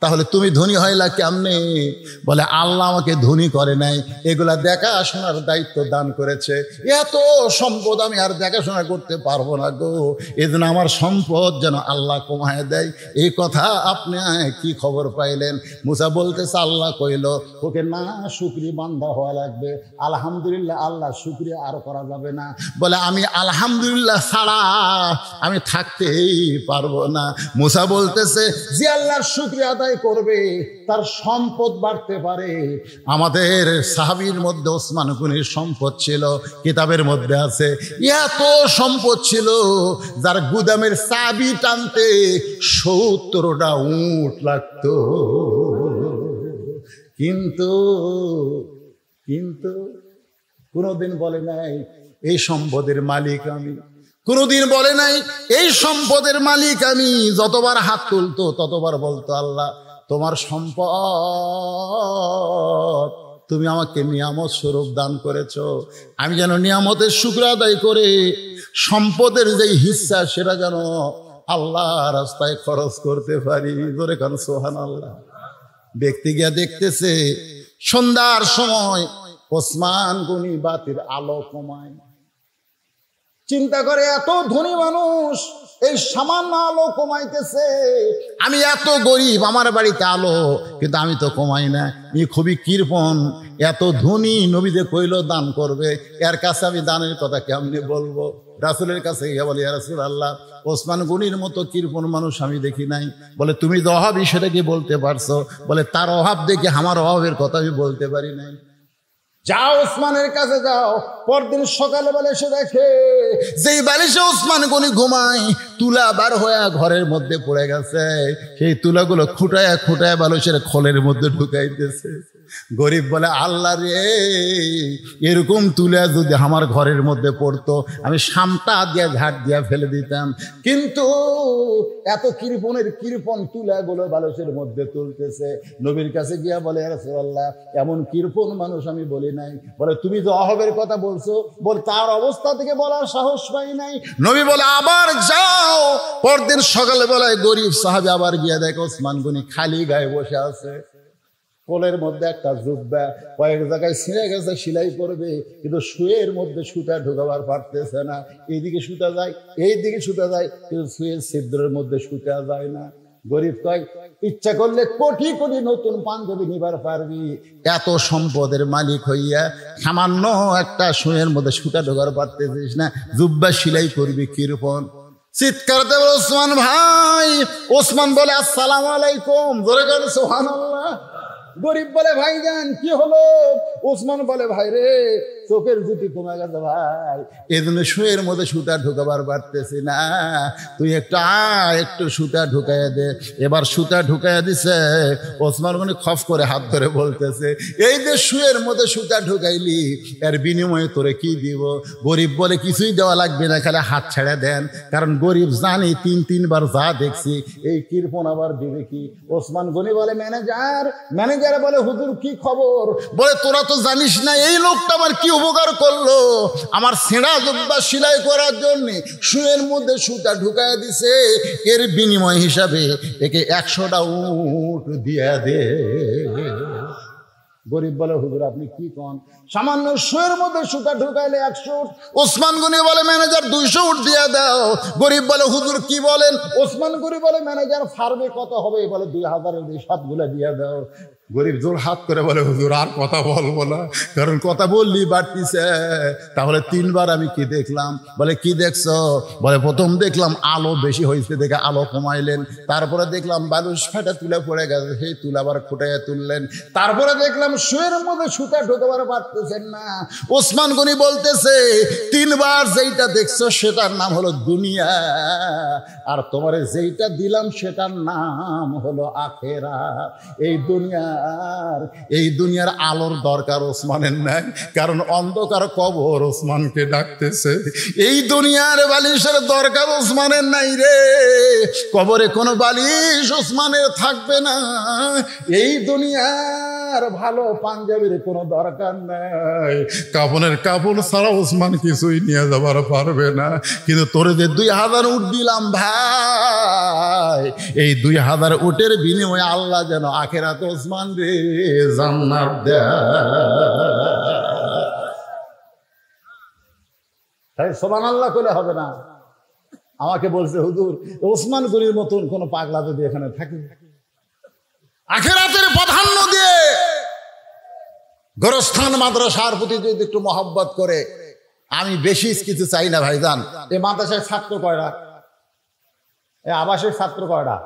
তাহলে তুমি ধনী হইলা কেমনে? বলে আল্লাহ আমাকে ধনী করে নাই, এগুলা দেখাশোনার দায়িত্ব দান করেছে। এত সম্পদ আমি আর দেখাশোনা করতে পারবো না গো, এজন্য আমার সম্পদ যেন আল্লাহ কমায় দেয়। এই কথা আপনি কি খবর পাইলেন? মুসা বলতেছে আল্লাহ কইল ওকে না শুকরি বান্দা হওয়া লাগবে। আলহামদুলিল্লাহ আল্লাহ শুকরিয়া আর করা যাবে না। বলে আমি আলহামদুলিল্লাহ ছাড়া আমি থাকতেই পারবো না। মুসা বলতেছে যে আল্লাহর শুকরিয়া আদায় করবে তার সম্পদ বাড়তে পারে। আমাদের সাহাবীর মধ্যে ওসমান গনির সম্পদ ছিল, কিতাবের মধ্যে আছে এত সম্পদ ছিল যার গুদামের চাবি টানতে 70টা উট লাগতো। কিন্তু কিন্তু কোনোদিন বলে নাই এই সম্পদের মালিক আমি। কোনোদিন বলে নাই এই সম্পদের মালিক আমি। যতবার হাত তুলতো ততবার বলতো আল্লাহ তোমার সম্পদ তুমি আমাকে নিয়ামত স্বরূপ দান করেছো, আমি যেন নিয়ামতের শুকর আদায় করে সম্পদের যে হিস্সা সেটা যেন আল্লাহ রাস্তায় খরচ করতে পারি। ধরে কারণ সুবহানাল্লাহ। ব্যক্তি গিয়া দেখতেছে সন্ধ্যার সময় ওসমান গনি বাতির আলো কমায়। চিন্তা করে এত ধনী মানুষ এই সামান্য আলো কমাইতেছে, আমি এত গরিব আমার বাড়িতে আলো কিন্তু আমি তো কমাই না। খুবই কৃপণ, এত ধনী নবীতে কইল দান করবে, এর কাছে আমি দানের কথা কেমনে বলবো? রাসূলের কাছে গিয়ে বলি ইয়া রাসূলুল্লাহ ওসমান গনির মতো কৃপণ মানুষ আমি দেখি নাই। বলে তুমি তো অভাবী সেটা কি বলতে পারছো? বলে তার অভাব দেখে আমার অভাবের কথা আমি বলতে পারি নাই। যাও ওসমানের কাছে যাও। পরদিন সকালে বেলা এসে দেখে যেই বালিশে ওসমান গনি ঘুমায় তুলা বার হয়ে ঘরের মধ্যে পড়ে গেছে। সেই তুলাগুলো খুঁটায় খুঁটায় বালিশের খোলের মধ্যে ঢুকাইতেছে। গরিব বলে আল্লাহ রে, এরকম তুলে যদি আমার ঘরের মধ্যে পড়তো আমি সামটা দিয়ে ঝাড় দিয়ে ফেলে দিতাম, কিন্তু এত কৃপণ তুলাগুলো বালুচের মধ্যে তুলতেছে। নবীর কাছে গিয়া বলে ইয়া রাসূলুল্লাহ, এমন কৃপণ মানুষ আমি বলি নাই। বলে তুমি যে অহবের কথা বলছো, বল তার অবস্থা থেকে বলার সাহস পাই নাই। নবী বলে আবার যাও। পরদিন সকালে বেলায় গরিব সাহাবী আবার গিয়া দেখে ওসমান গনি খালি গায়ে বসে আছে। কোলের মধ্যে একটা জুব্বা, কয়েক জায়গায় ছিঁড়ে গেছে, সেলাই করবে, কিন্তু শুয়ের মধ্যে সুতা ঢোকাবার পারতেছে না। এইদিকে সুতা যায়, এইদিকে সুতা যায়, কিন্তু শুয়ের ছিদ্রের মধ্যে সুতা যায় না। গরিব কয়, ইচ্ছা করলে কোটি কোটি নতুন পাঞ্জাবি নিবার পারবি, এত সম্পদের মালিক হইয়া সামান্য একটা শুয়ের মধ্যে সুতা ঢোকার পারতেছিস না, জুব্বা সেলাই করবি কৃপণ। চিৎকার দেবে ওসমান ভাই। ওসমান বলে আসসালামু আলাইকুম, জোরে করে সুবহানাল্লাহ। গরিব বলে ভাইজান কি হলো? ওসমান বলে ভাই রে, চোখের জুতি কমে গেছে ভাই, এই জন্য শুয়ের মধ্যে সুতা ঢুকাবার পারতেছি না, তুই একটু সুতা ঢুকাইয়া দে। এবার সুতা ঢুকাইয়া দিছে। ওসমান গনি খফ করে হাত ধরে বলতেছে, এই যে শুয়ের মধ্যে সুতা ঢুকাইলি, এর বিনিময়ে তোরে কি দিব? গরিব বলে কিছুই দেওয়া লাগবে না, খালি হাত ছেড়ে দেন। কারণ গরিব জানি তিনবার যা দেখছি, এই কৃপণ আবার দিবে কি? ওসমান গনি বলে ম্যানেজার বলে হুজুর কি খবর? বলে তোরা তো জানিস না এই লোকটা আমার কি উপকার করলো, আমার ছেঁড়া জুব্বা সেলাই করার জন্য শুয়ের মধ্যে সুতা ঢুকায় দিছে, এর বিনিময় হিসাবে একে 100টা উট দিয়ে দে। গরিব বলে হুজুর আপনি কি কন, সামান্য শুয়ের মধ্যে সুতা ঢুকাইলে 100 উট। ওসমান গনি বলে ম্যানেজার 200 উট দিয়ে দাও। গরিব বলে হুজুর কি বলেন? ওসমান গনি বলে ম্যানেজার ফার্মে কত হবে? বলে 2000-এর সবগুলো দিয়ে দাও। গরিব জোর হাত করে বলে হুজুর আর কথা বলবো না, কারণ কথা বললি বাড়তিছে। তাহলে 3বার আমি কি দেখলাম? বলে কি দেখছো? বলে প্রথম দেখলাম আলো বেশি হয়েছে দেখে আলো কমাইলেন, তারপরে দেখলাম বালুস ফাটা তুলে পড়ে গেছে, সেই তুলা আবার ফুটাইয়া তুললেন, তারপরে দেখলাম শুয়ের মধ্যে সুতা ঢোকাবার পারতেছেন না। ওসমান গনি বলতেছে 3বার যেইটা দেখছো সেটার নাম হলো দুনিয়া, আর তোমারে যেইটা দিলাম সেটার নাম হলো আখিরাত। এই দুনিয়ার আলোর দরকার ওসমানের নাই, কারণ অন্ধকার কবর ওসমানকে ডাকতেছে। এই দুনিয়ার বালিশের দরকার ওসমানের নাই রে, কবরে কোনো বালিশ ওসমানের থাকবে না। এই দুনিয়ার ভালো পাঞ্জাবির কোনো দরকার নাই, কাপড়ের কাপড় ছাড়া ওসমান কিছুই নিয়ে যাবার পারবে না। কিন্তু তোরে যে 2000 উট দিলাম ভাই, এই 2000 উটের বিনিময়ে আল্লাহ যেন আখিরাতে ওসমান রে জান্নাত দেয়। সুবহানাল্লাহ কইলে হবে না। আমাকে বলছে হুজুর ওসমান গনির মতন কোন পাগলা যদি এখানে থাকে, আখিরাতের প্রাধান্য দিয়ে গোরস্থান মাদ্রাসার প্রতি যদি একটু মহব্বত করে, আমি বেশি কিছু চাই না ভাইজান। এই মাদ্রাসায় ছাত্র কয়টা? এই আবাসের ছাত্র কয়টা?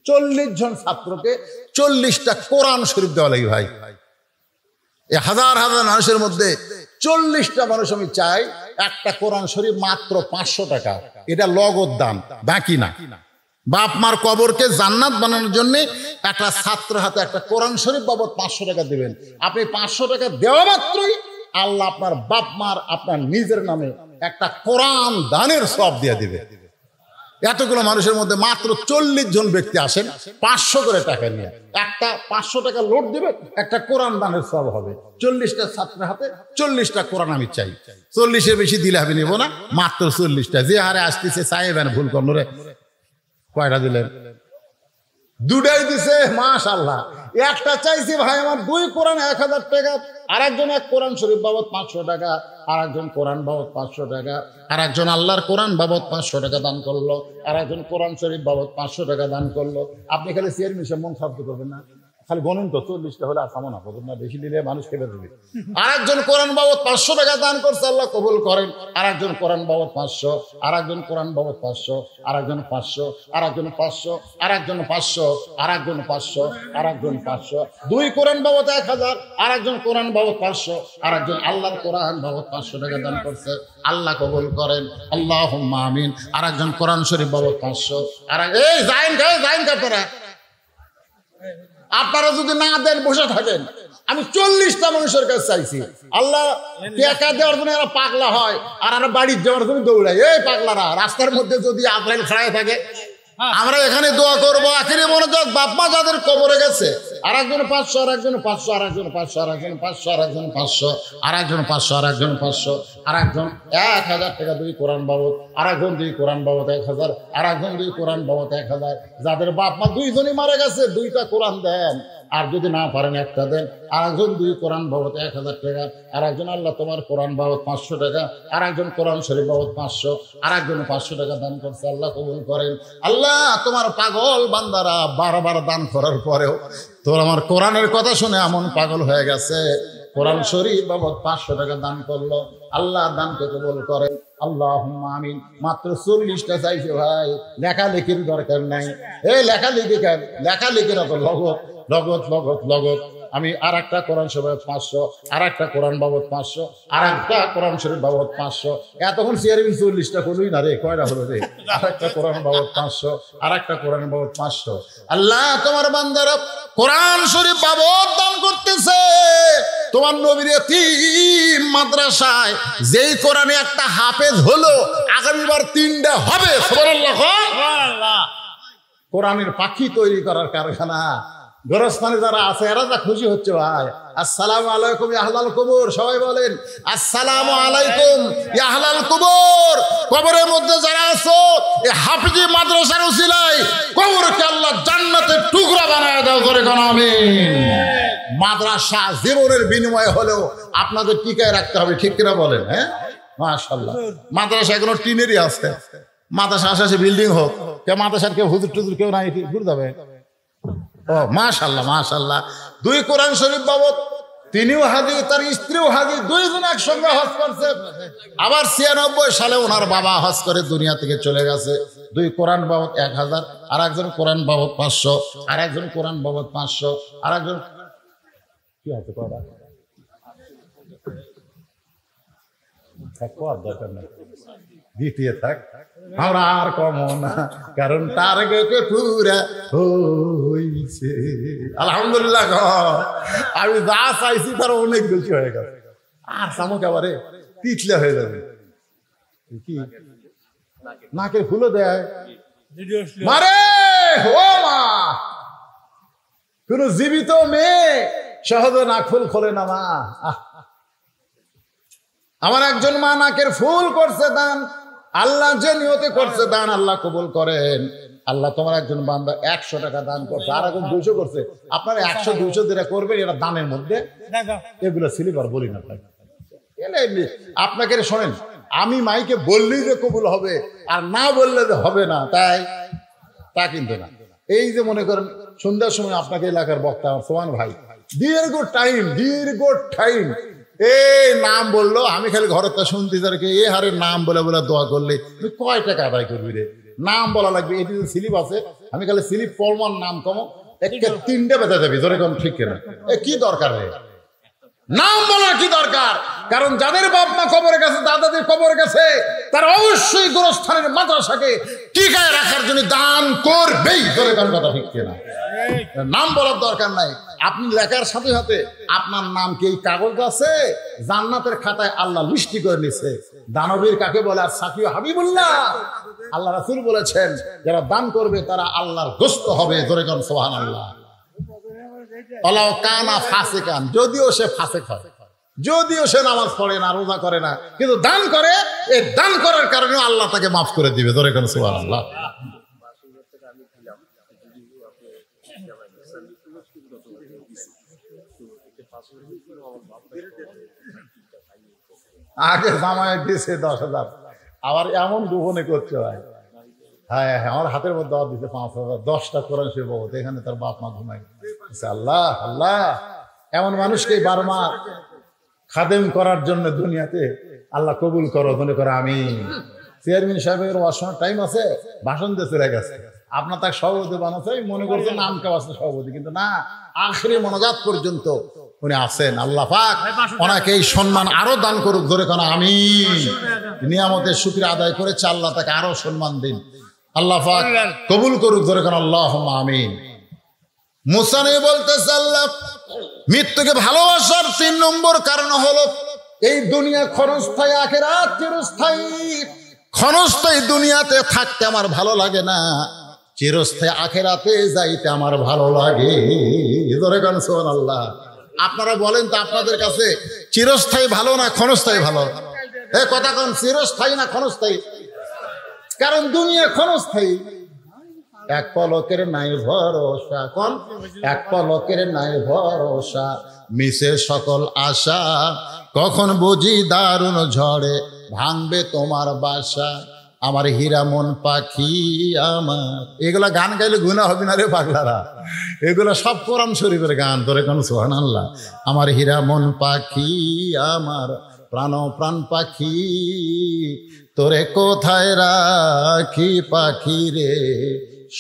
40 জন ছাত্রকে 40টা কোরআন শরীফ দেওয়া লাগে ভাই। এই হাজার হাজার মানুষের মধ্যে 40টা মানুষ আমি চাই একটা কোরআন শরীফ মাত্র 500 টাকা, এটা লগদ দাম, বাকি না। বাপ মার কবরকে জান্নাত বানানোর জন্য একটা ছাত্র হাতে একটা কোরআন শরীফ বাবদ 500 টাকা দিবেন। আপনি 500 টাকা দেওয়া মাত্রই আল্লাহ আপনার বাপ মার আপনার নিজের নামে একটা কোরআন দানের সওয়াব দিয়ে দিবে। এতগুলো মানুষের মধ্যে মাত্র 40 জন ব্যক্তি আসেন 500 করে টাকা নিয়ে, একটা 500 টাকা লোড দিবে, একটা কোরআন দানের সওয়াব হবে। 40টা ছাত্রের হাতে 40টা কোরআন আমি চাই। 40-এর বেশি দিলে আমি নেব না, মাত্র 40টা। যে হারে আসতেছে চাইবেন ভুল করলে। কয়টা দিলেন? 2টাই দিছে, মাশাআল্লাহ। একটা চাইছি ভাই আমার 2 কোরআন 1000 টাকা, আর একজন এক কোরআন শরীফ বাবদ 500 টাকা, আর একজন কোরআন বাবদ 500 টাকা, আর একজন আল্লাহর কোরআন বাবদ 500 টাকা দান করলো, আর একজন কোরআন শরীফ বাবদ 500 টাকা দান করলো। আপনি খালি চেয়ার মিশে মন খারাপ করবেন না, খালি গণেন তো 40টা হলে আসামো না করবেন না, বেশি দিলে মানুষ খেতে দেবে। আর একজন কোরআন বাবদ 500 টাকা দান করছে, আল্লাহ কবুল করেন। আর একজন কোরআন বাবদ 500, আর একজন কোরআন বাবদ 500, আর একজন 500, আর একজন 500, আর একজন 500, আর একজন 500, আর একজন 500, 2 কোরআন বাবদ 1000, আর একজন কোরআন বাবদ 500, আর একজন আল্লাহর কোরআন বাবদ 500 টাকা দান করছে, আল্লাহ কবুল করেন, আল্লাহুম্মা আমিন। আর একজন কোরআন শরীফ বাবদ 500, আর এই যাইন আপনারা আপনারা যদি না দেন বসে থাকেন। আমি 40টা মানুষের কাছে চাইছি, আল্লাহ টাকা দেওয়ার জন্য এরা পাগলা হয় আর এরা বাড়ির যাওয়ার জন্য দৌড়ায়। এই পাগলারা রাস্তার মধ্যে যদি আজরাইল খাড়ায় থাকে, আমরা এখানে দোয়া করবো। আখিরে মনোযোগ, বাপ মা যাদের কবরে গেছে, আর একজন 500, আর একজন 500, আর একজন 500, আর একজন 500, আর একজন 500, আর একজন 500, আর একজন 500, আর একজন 1000 টাকা 2 কোরআন বাবদ, আর একজন 2 কোরআন বাবদ 1000, আর একজন 2 কোরআন বাবদ 1000। যাদের বাপ মা 2 জনই মারা গেছে, 2টা কোরআন দেন, আর যদি না পারেন একটা দেন। আর একজন 2 কোরআন বাবদ 1000 টাকা, আর একজন আল্লাহ তোমার কোরআন বাবদ 500 টাকা, আর একজন কোরআন শরীফ বাবদ 500, আর একজন 500 টাকা দান করছে। আল্লাহ কবুল করেন। আল্লাহ তোমার পাগল বান্দারা বারবার দান করার পরেও তোর আমার কোরআনের কথা শুনে এমন পাগল হয়ে গেছে, কোরআন শরীফ বাবদ 500 টাকা দান করলো। আল্লাহ দানকে কবুল করেন। আল্লাহুম্মা আমিন। মাত্র 40টা চাইছে ভাই, লেখালেখির দরকার নাই। এই লেখালেখি কেন? লেখালেখি না তো লগত লগত লগত লগত। আমি আর একটা কোরআন শরীফ 500, আর একটা কোরআন বাবদ 500, আর একটা কোরআন শরীফ বাবদ 500। এতক্ষণ চেয়ারম্যান 40টা করলই না রে, কয়টা হলো রে? আর একটা কোরআন বাবদ 500, আর একটা কোরআন বাবদ 500। আল্লাহ তোমার বান্দারা কোরআন শরীফ বাবদ দান করতেছে। তোমার নবীর এতিম মাদ্রাসায় যেই কোরআনে একটা হাফেজ হলো, আগামীবার 3টা হবে। সুবহানাল্লাহ। কোরআনের পাখি তৈরি করার কারখানা। গোরস্থানে যারা আছে এরা যা খুশি হচ্ছে ভাই। আসসালামু আলাইকুম ইয়া আহলাল কুবুর। সবাই বলেন আসসালামু আলাইকুম ইয়া আহলাল কুবুর। কবরের মধ্যে যারা আছো, এই হাফিজি মাদ্রাসার উসিলায় কবরকে আল্লাহ জান্নাতের টুকরা বানায় দাও করে কোন আমিন। মাদ্রাসা জীবনের বিনিময়ে হলেও আপনাদের টিকায় রাখতে হবে, ঠিক কিনা বলেন? হ্যাঁ, মাশাআল্লাহ। মাদ্রাসা এখনো টিনেরই আছে। মাদ্রাসা আশেপাশে বিল্ডিং হোক, কেউ মাদ্রাসার কেউ হুজুর টুজুর কেউ নাই, ঘুরে যাবে। ও মাশাআল্লাহ মাশাআল্লাহ। 2 কোরআন শরীফ বাবদ, তিনিও হাজি, তার স্ত্রীও হাজি, 2 জন একসঙ্গে হজ করছে। আবার 96 সালে ওনার বাবা হজ করে দুনিয়া থেকে চলে গেছে। 2 কোরআন বাবদ 1000, আর একজন কোরআন বাবদ 500, আর একজন কোরআন বাবদ 500, আর একজন কি আছে করা দরকার নাই, দ্বিতীয় থাক। আমরা আর কম না, কারণ টার্গেটে পুরা হইছে। আলহামদুলিল্লাহ। আমি যা চাইছি তার অনেক বেশি হয়ে গেছে। আর চামক এবারে তিতলে হয়ে যাবে। কি নাকের ফুলও দেয় মারে। ও মা, কোন জীবিত মেয়ে সহজে নাক ফুল খোলে না মা। আমার একজন মা নাকের ফুল করছে দান, আল্লাহ যে নিয়তে করছে দান আল্লাহ কবুল করেন। আল্লাহ তোমার একজন বান্দা 100 টাকা দান করছে, আর একজন 200 করছে। আপনারা 100-200 যেটা করবেন এটা দানের মধ্যে, এগুলো সিলিভার বলি না। আপনাকে শোনেন, আমি মাইকে বললেই যে কবুল হবে আর না বললে যে হবে না, তাই তা কিন্তু না। এই যে মনে করেন সন্ধ্যার সময় আপনাকে এলাকার বক্তা সোমান ভাই দীর্ঘ টাইম এই নাম বললো, আমি খালি ঘরের তা শুনতে তারকে এ হারে নাম বলে বলে দোয়া করলে তুই কয় টাকা আদায় করবি রে? নাম বলা লাগবে, এটি যে স্লিপ আছে, আমি খালি স্লিপ পরমান নাম কমো একটা 3টে বেঁধে যাবি, ধরে কোন ঠিক কেনা। কি দরকার রে নাম বলার? কি দরকার? কারণ যাদের বাপ মা কবরে গেছে, দাদাদের কবরে গেছে, তারা অবশ্যই গোরস্থানের মাদ্রাসাকে টিকায় রাখার জন্য দান করবেই, ধরে কোন কথা ঠিক কেনা। নাম বলার দরকার নাই। আপনি লেখার সাথে সাথে আপনার নাম কি এই কাগজ আছে জান্নাতের খাতায় আল্লাহ লিস্টি করে নিছে। দানবীর কাকে বলে আর সাকিও হাবিবুল্লাহ। আল্লাহ রাসূল বলেছেন যারা দান করবে তারা আল্লাহর দোস্ত হবে, ধরে কোন সুবহানাল্লাহ। আল্লাহ কানা ফাসিকান, যদিও সে ফাসিক হয়, যদিও সে নামাজ পড়ে না, রোজা করে না, কিন্তু দান করে, এই দান করার কারণে আল্লাহ তাকে মাফ করে দিবে, ধরে কোন সুবহানাল্লাহ। আগে জামায় দিয়েছে 10,000, আবার এমন গোপনে করতে হয়। হ্যাঁ হ্যাঁ, আমার হাতের মধ্যে দাওয়াত দিতে 5,000, 10টা কোরআন শরীফ বাবদ, এখানে তার বাপ মা ঘুমায়। আল্লাহ আল্লাহ, এমন মানুষকে বারবার খাদেম করার জন্য দুনিয়াতে আল্লাহ কবুল করো, মনে করো আমি। চেয়ারম্যান সাহেবের ওয়াশরুমের টাইম আছে, ভাষণ দিয়ে চলে গেছে, আপনার তাকে সভাপতি বানাচ্ছে, মনে করছে নাম কেউ আছে সভাপতি, কিন্তু না, আখেরি মোনাজাত পর্যন্ত উনি আছেন। আল্লাহ পাক ওনাকে এই সম্মান আরো দান করুক, ধরে কেন আমি নিয়ামতের শুকরিয়া আদায় করেছে, আল্লাহ তাকে আরো সম্মান দিন, আল্লাহ পাক কবুল করুক, ধরে কেন আল্লাহুম্মা আমিন। মুসা নবী বলতেছে আল্লাহ মৃত্যুকে ভালোবাসার 3 নম্বর কারণ হলো এই দুনিয়া ক্ষণস্থায়ী, আখিরাত চিরস্থায়ী। ক্ষণস্থায়ী দুনিয়াতে থাকতে আমার ভালো লাগে না, চিরস্থায়ী আখিরাতে যাইতে আমার ভালো লাগে। ধরে গান সুবহানাল্লাহ। আপনারা বলেন তো আপনাদের কাছে চিরস্থায়ী ভালো না ক্ষণস্থায়ী ভালো? এ কথা কোন, চিরস্থায়ী না ক্ষণস্থায়ী? কারণ দুনিয়া ক্ষণস্থায়ী। এক পলকের নাই ভরসা, কোন এক পলকের নাই ভরসা, মিশে সকল আশা, কখন বুঝি দারুণ ঝড়ে ভাঙবে তোমার বাসা, আমার হীরা মন পাখি আমার। এগুলা গান গাইলে গুনাহ হবে না রে পাগলারা, এগুলো সব কোরআন শরীফের গান। তোরে কোন সুবহানাল্লাহ। আমার হীরা মন পাখি আমার, প্রাণ প্রাণ পাখি, তোরে কোথায় রাখি পাখি রে,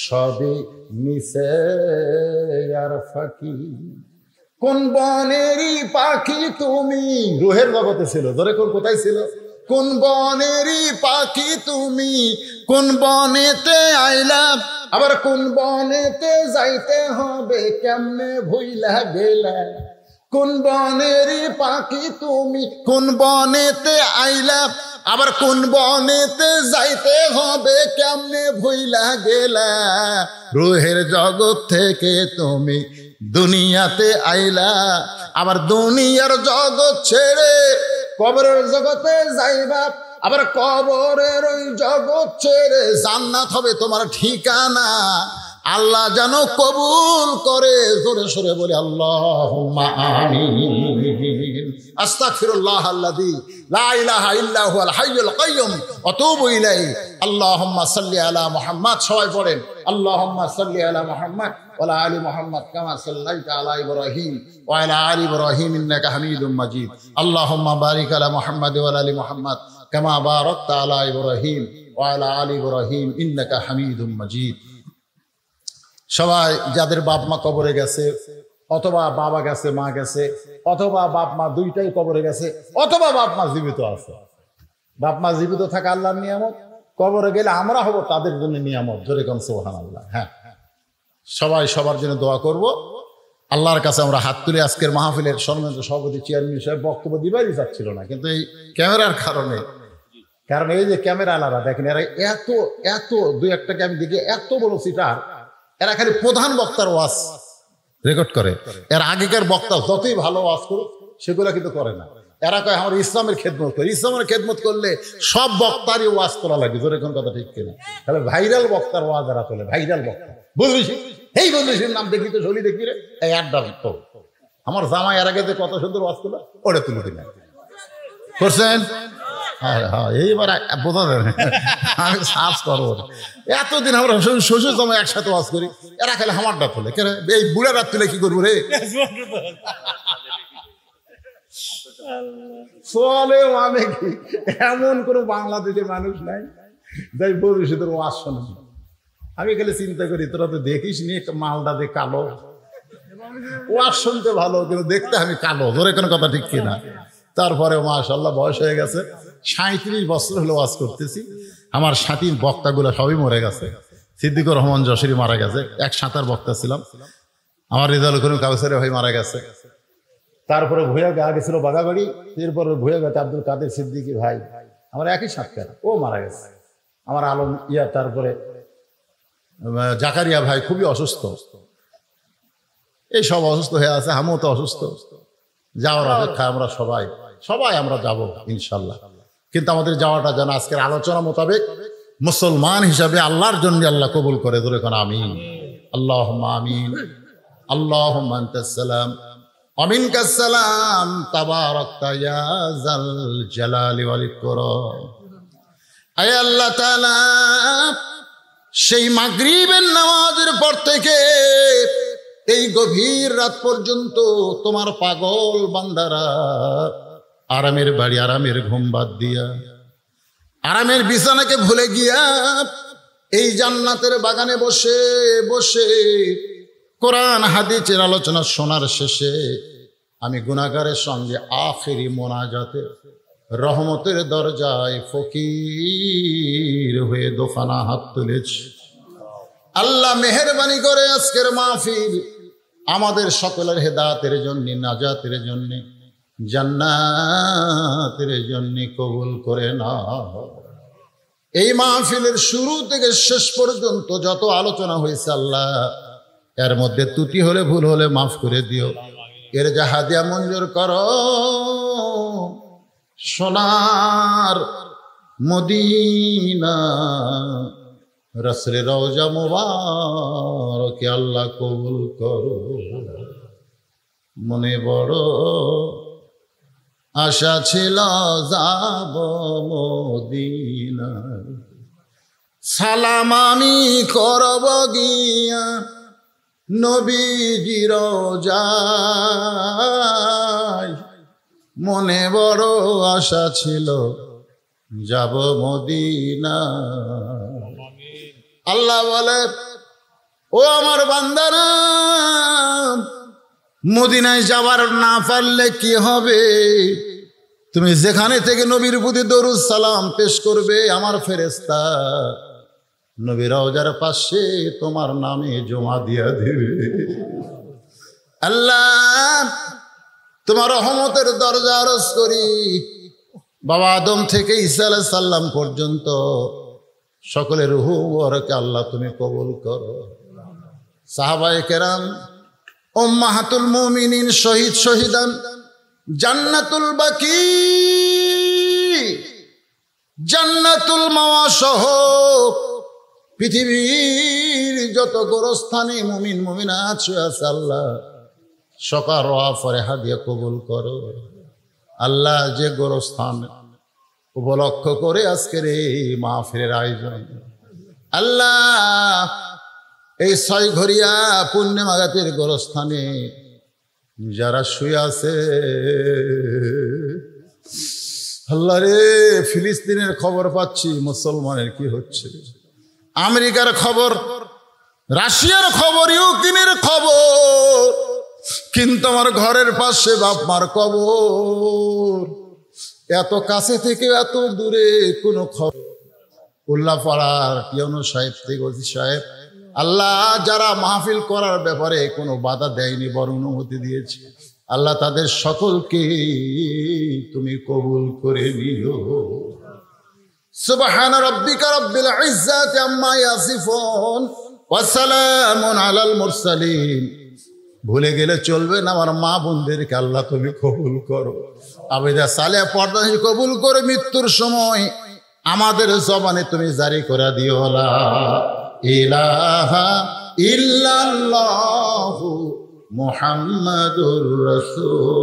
সবই মিশে আর ফাঁকি। কোন বনেরই পাখি তুমি, রুহের জগতে ছিল। ধরে কোন কোথায় ছিল? কোন বনেরই পাখি তুমি, কোন বনেতে আইলা, আবার কোন বনেতে যাইতে হবে, কেমনে ভুইলা গেলা। কোন বনেরই পাখি তুমি, কোন বনেতে আইলা, আবার কোন বনেতে যাইতে হবে, কেমনে ভুইলা গেলা। রুহের জগৎ থেকে তুমি দুনিয়াতে আইলা, আবার দুনিয়ার জগৎ ছেড়ে কবরের জগতে যাইবা, আবার কবরের ওই জগৎ ছেড়ে জান্নাত হবে তোমার ঠিকানা। আল্লাহ যেন কবুল করে। জোরে সরে বলে আল্লাহুম্মা আমিন। আস্তাগফিরুল্লাহ আল্লাযী লা ইলাহা ইল্লা হুয়াল হাইয়ুল কাইয়্যুম ওয়া তুবু ইলাইহি। আল্লাহুম্মা সাল্লি আলা মুহাম্মাদ। সবাই পড়েন আল্লাহুম্মা সাল্লি আলা মুহাম্মাদ ওয়া আলা আলি মুহাম্মাদ কামা সাল্লাইতা আলা ইব্রাহিম ওয়া আলা আলি ইব্রাহিম ইন্নাকা হামিদুম মাজিদ। আল্লাহুম্মা বারিক আলা মুহাম্মাদ ওয়া আলা আলি মুহাম্মাদ কামা বারাকতা আলা ইব্রাহিম ওয়া আলা আলি ইব্রাহিম ইন্নাকা হামিদুম মাজিদ। সবাই যাদের বাপ মা কবরে গেছে, অথবা বাবা গেছে, মা গেছে, অথবা বাপ মা দুইটাই কবরে গেছে, অথবা বাপ মা জীবিত আছে। বাপ মা জীবিত থাকা আল্লাহর নিয়ামত, কবরে গেলে আমরা হব তাদের জন্য নিয়ামত। জোরে কোন সুবহানাল্লাহ। হ্যাঁ, সবাই সবার জন্য দোয়া করব। আল্লাহর কাছে আমরা হাত তুলে আজকের মাহফিলের সম্মানিত সভাপতি চেয়ারম্যান সাহেব বক্তব্য দিবারই চাচ্ছিল না, কিন্তু এই ক্যামেরার কারণে, কারণ এই যে ক্যামেরা আলাদা দেখেন, এরা এত এত দুই একটাকে আমি দেখি এত বড় সিটার, এরা খালি প্রধান বক্তার ওয়াজ রেকর্ড করে। এর আগেকার বক্তা যতই ভালো ওয়াজ করুক সেগুলো কিন্তু করে না। এরা কয় আমার ইসলামের খেদমত করে। ইসলামের খেদমত করলে সব বক্তারই ওয়াজ করা লাগে। জোরে কোন কথা ঠিক কিনা? তাহলে ভাইরাল বক্তার ওয়াজ এরা তোলে, ভাইরাল বক্তা। বুঝলিস এই বন্ধুশীর নাম দেখি তো চলি দেখবি রে, এই আড্ডা তো আমার জামাই এর আগে যে কত সুন্দর ওয়াজ করলো ওটা তুলে দিলেন করছেন। হ্যাঁ হ্যাঁ, এইবার বোঝা যাবে। আমি সার্চ করবো। এতদিন আমরা শ্বশুর জামাই একসাথে ওয়াজ করি, এরা খেলে আমারটা তোলে। এই বুড়া রাত তুলে কি করবো রে? চলে মানে কি, এমন কোন বাংলাদেশের মানুষ নাই যাই বলছি তোর ওয়াজ শোনে। আমি খালি চিন্তা করি তোরা তো দেখিস নি মালটা যে কালো, ওয়াজ শুনতে ভালো কিন্তু দেখতে আমি কালো। ধরে কোনো কথা ঠিক কিনা? তারপরে মাশাআল্লাহ বয়স হয়ে গেছে, 37 বছর হলো ওয়াজ করতেছি। আমার সাথী বক্তাগুলো সবই মরে গেছে। সিদ্দিকুর রহমান যশোরী মারা গেছে, 107 বক্তা ছিলাম। আমার রেজাউল করিম কাউসারি ভাই মারা গেছে। তারপরে ভুয়া গা গেছিল বাগাবাড়ি, এরপরে ভুয়া গাতে আব্দুল কাদের সিদ্দিকী ভাই, আমার একই সাক্ষাৎ, ও মারা গেছে। আমার আলম ইয়া, তারপরে জাকারিয়া ভাই খুবই অসুস্থ। এই সব অসুস্থ হয়ে আছে, আমিও তো অসুস্থ। যাওয়ার অপেক্ষা আমরা সবাই আমরা যাব ইনশাল্লাহ। কিন্তু আমাদের যাওয়াটা যেন আজকের আলোচনা মোতাবেক মুসলমান হিসাবে আল্লাহর জন্য আল্লাহ কবুল করে। ধরে কোন আমিন। আল্লাহুম্মা আমিন। আল্লাহুম্মা আনতাস সালাম ওয়া মিনকাস সালাম তাবারাকতা ইয়া যাল জালালি ওয়াল ইকরাম। আয় আল্লাহ তাআলা, সেই মাগরিবের নামাজের পর থেকে এই গভীর রাত পর্যন্ত তোমার পাগল বান্দারা আরামের বাড়ি, আরামের ঘুম বাদ দিয়া, আরামের বিছানাকে ভুলে গিয়া এই জান্নাতের বাগানে বসে বসে কোরআন হাদিসের আলোচনা শোনার শেষে আমি গুনাহগারের সঙ্গে আখেরি মোনাজাতে রহমতের দরজায় ফকির হয়ে দোকানা হাত তুলেছি। আল্লাহ মেহেরবানি করে আজকের মাহফিল আমাদের সকলের হেদায়েতের জন্য, নাজাতের জন্য, জান্নাতের জন্য কবুল করে নাও। এই মাহফিলের শুরু থেকে শেষ পর্যন্ত যত আলোচনা হয়েছে আল্লাহ, এর মধ্যে ত্রুটি হলে ভুল হলে মাফ করে দিও। এর যা হাদিয়া মঞ্জুর করো। সোনার মদিনা রাসূলের রওজা মুবারকে আল্লাহ কবুল করো। মনে বড় আশা ছিল যাব মদিনা, সালাম আমি করব গিয়া নবীজির রওজায়। মনে বড় আশা ছিল যাব মদিনা। আল্লাহ বলে, ও আমার বান্দারা, মদিনায় যাবার না পারলে কি হবে? তুমি যেখানে থেকে নবীর প্রতি দরুদ সালাম পেশ করবে, আমার ফেরেশতা নবী রওজার পাশে তোমার নামে জমা দিয়া দেবে। আল্লাহ, তোমার রহমতের দরজা আরজ করি। বাবা আদম থেকে ঈসা আলাইহিস সালাম পর্যন্ত সকলের রূহ মুবারকে আল্লাহ তুমি কবুল করো। সাহাবায়ে কেরাম, উম্মাহাতুল মুমিনিন, শহীদ শহীদান, জান্নাতুল বাকি, জান্নাতুল মাওয়া সহ পৃথিবীর যত গোরস্থানে মুমিন মুমিনাত শুয়ে আছে আল্লাহ, সকার ওয়াফরে হাদিয়া কবুল করো। আল্লাহ, যে গোরস্থান উপলক্ষ করে আজকের এই মাহফিলের আয়োজন, আল্লাহ এই ছয়ঘরিয়া পূর্ণিমাগাতের গোরস্থানে যারা শুয়ে আছে আল্লাহ রে, ফিলিস্তিনের খবর পাচ্ছি, মুসলমানের কি হচ্ছে, আমেরিকার খবর, রাশিয়ার খবর, ইউক্রেনের খবর, কিন্তু আমার ঘরের পাশে বাপ মার কবর। এত কাছে থেকে এত দূরে কোনো খবর। উল্লাপাড়ার পিয়নো সাহেব থেকে ওসি সাহেব, আল্লাহ যারা মাহফিল করার ব্যাপারে কোনো বাধা দেয়নি, বরং অনুমতি দিয়েছে, আল্লাহ তাদের সকলকে তুমি কবুল করে নিও। সুবহান রাব্বিকা রাব্বিল ইজ্জাতি আম্মা ইয়াসিফুন ওয়া সালামুন আলাল মুরসালিন। ভুলে গেলে চলবে না, আমার মা বোনদেরকে আল্লাহ তুমি কবুল করো। আবেদা সালেহা পর্দা কবুল করে মৃত্যুর সময় আমাদের জবানে তুমি জারি করে দিও, লা ইলাহা ইল্লাল্লাহু মুহাম্মাদুর রাসূল।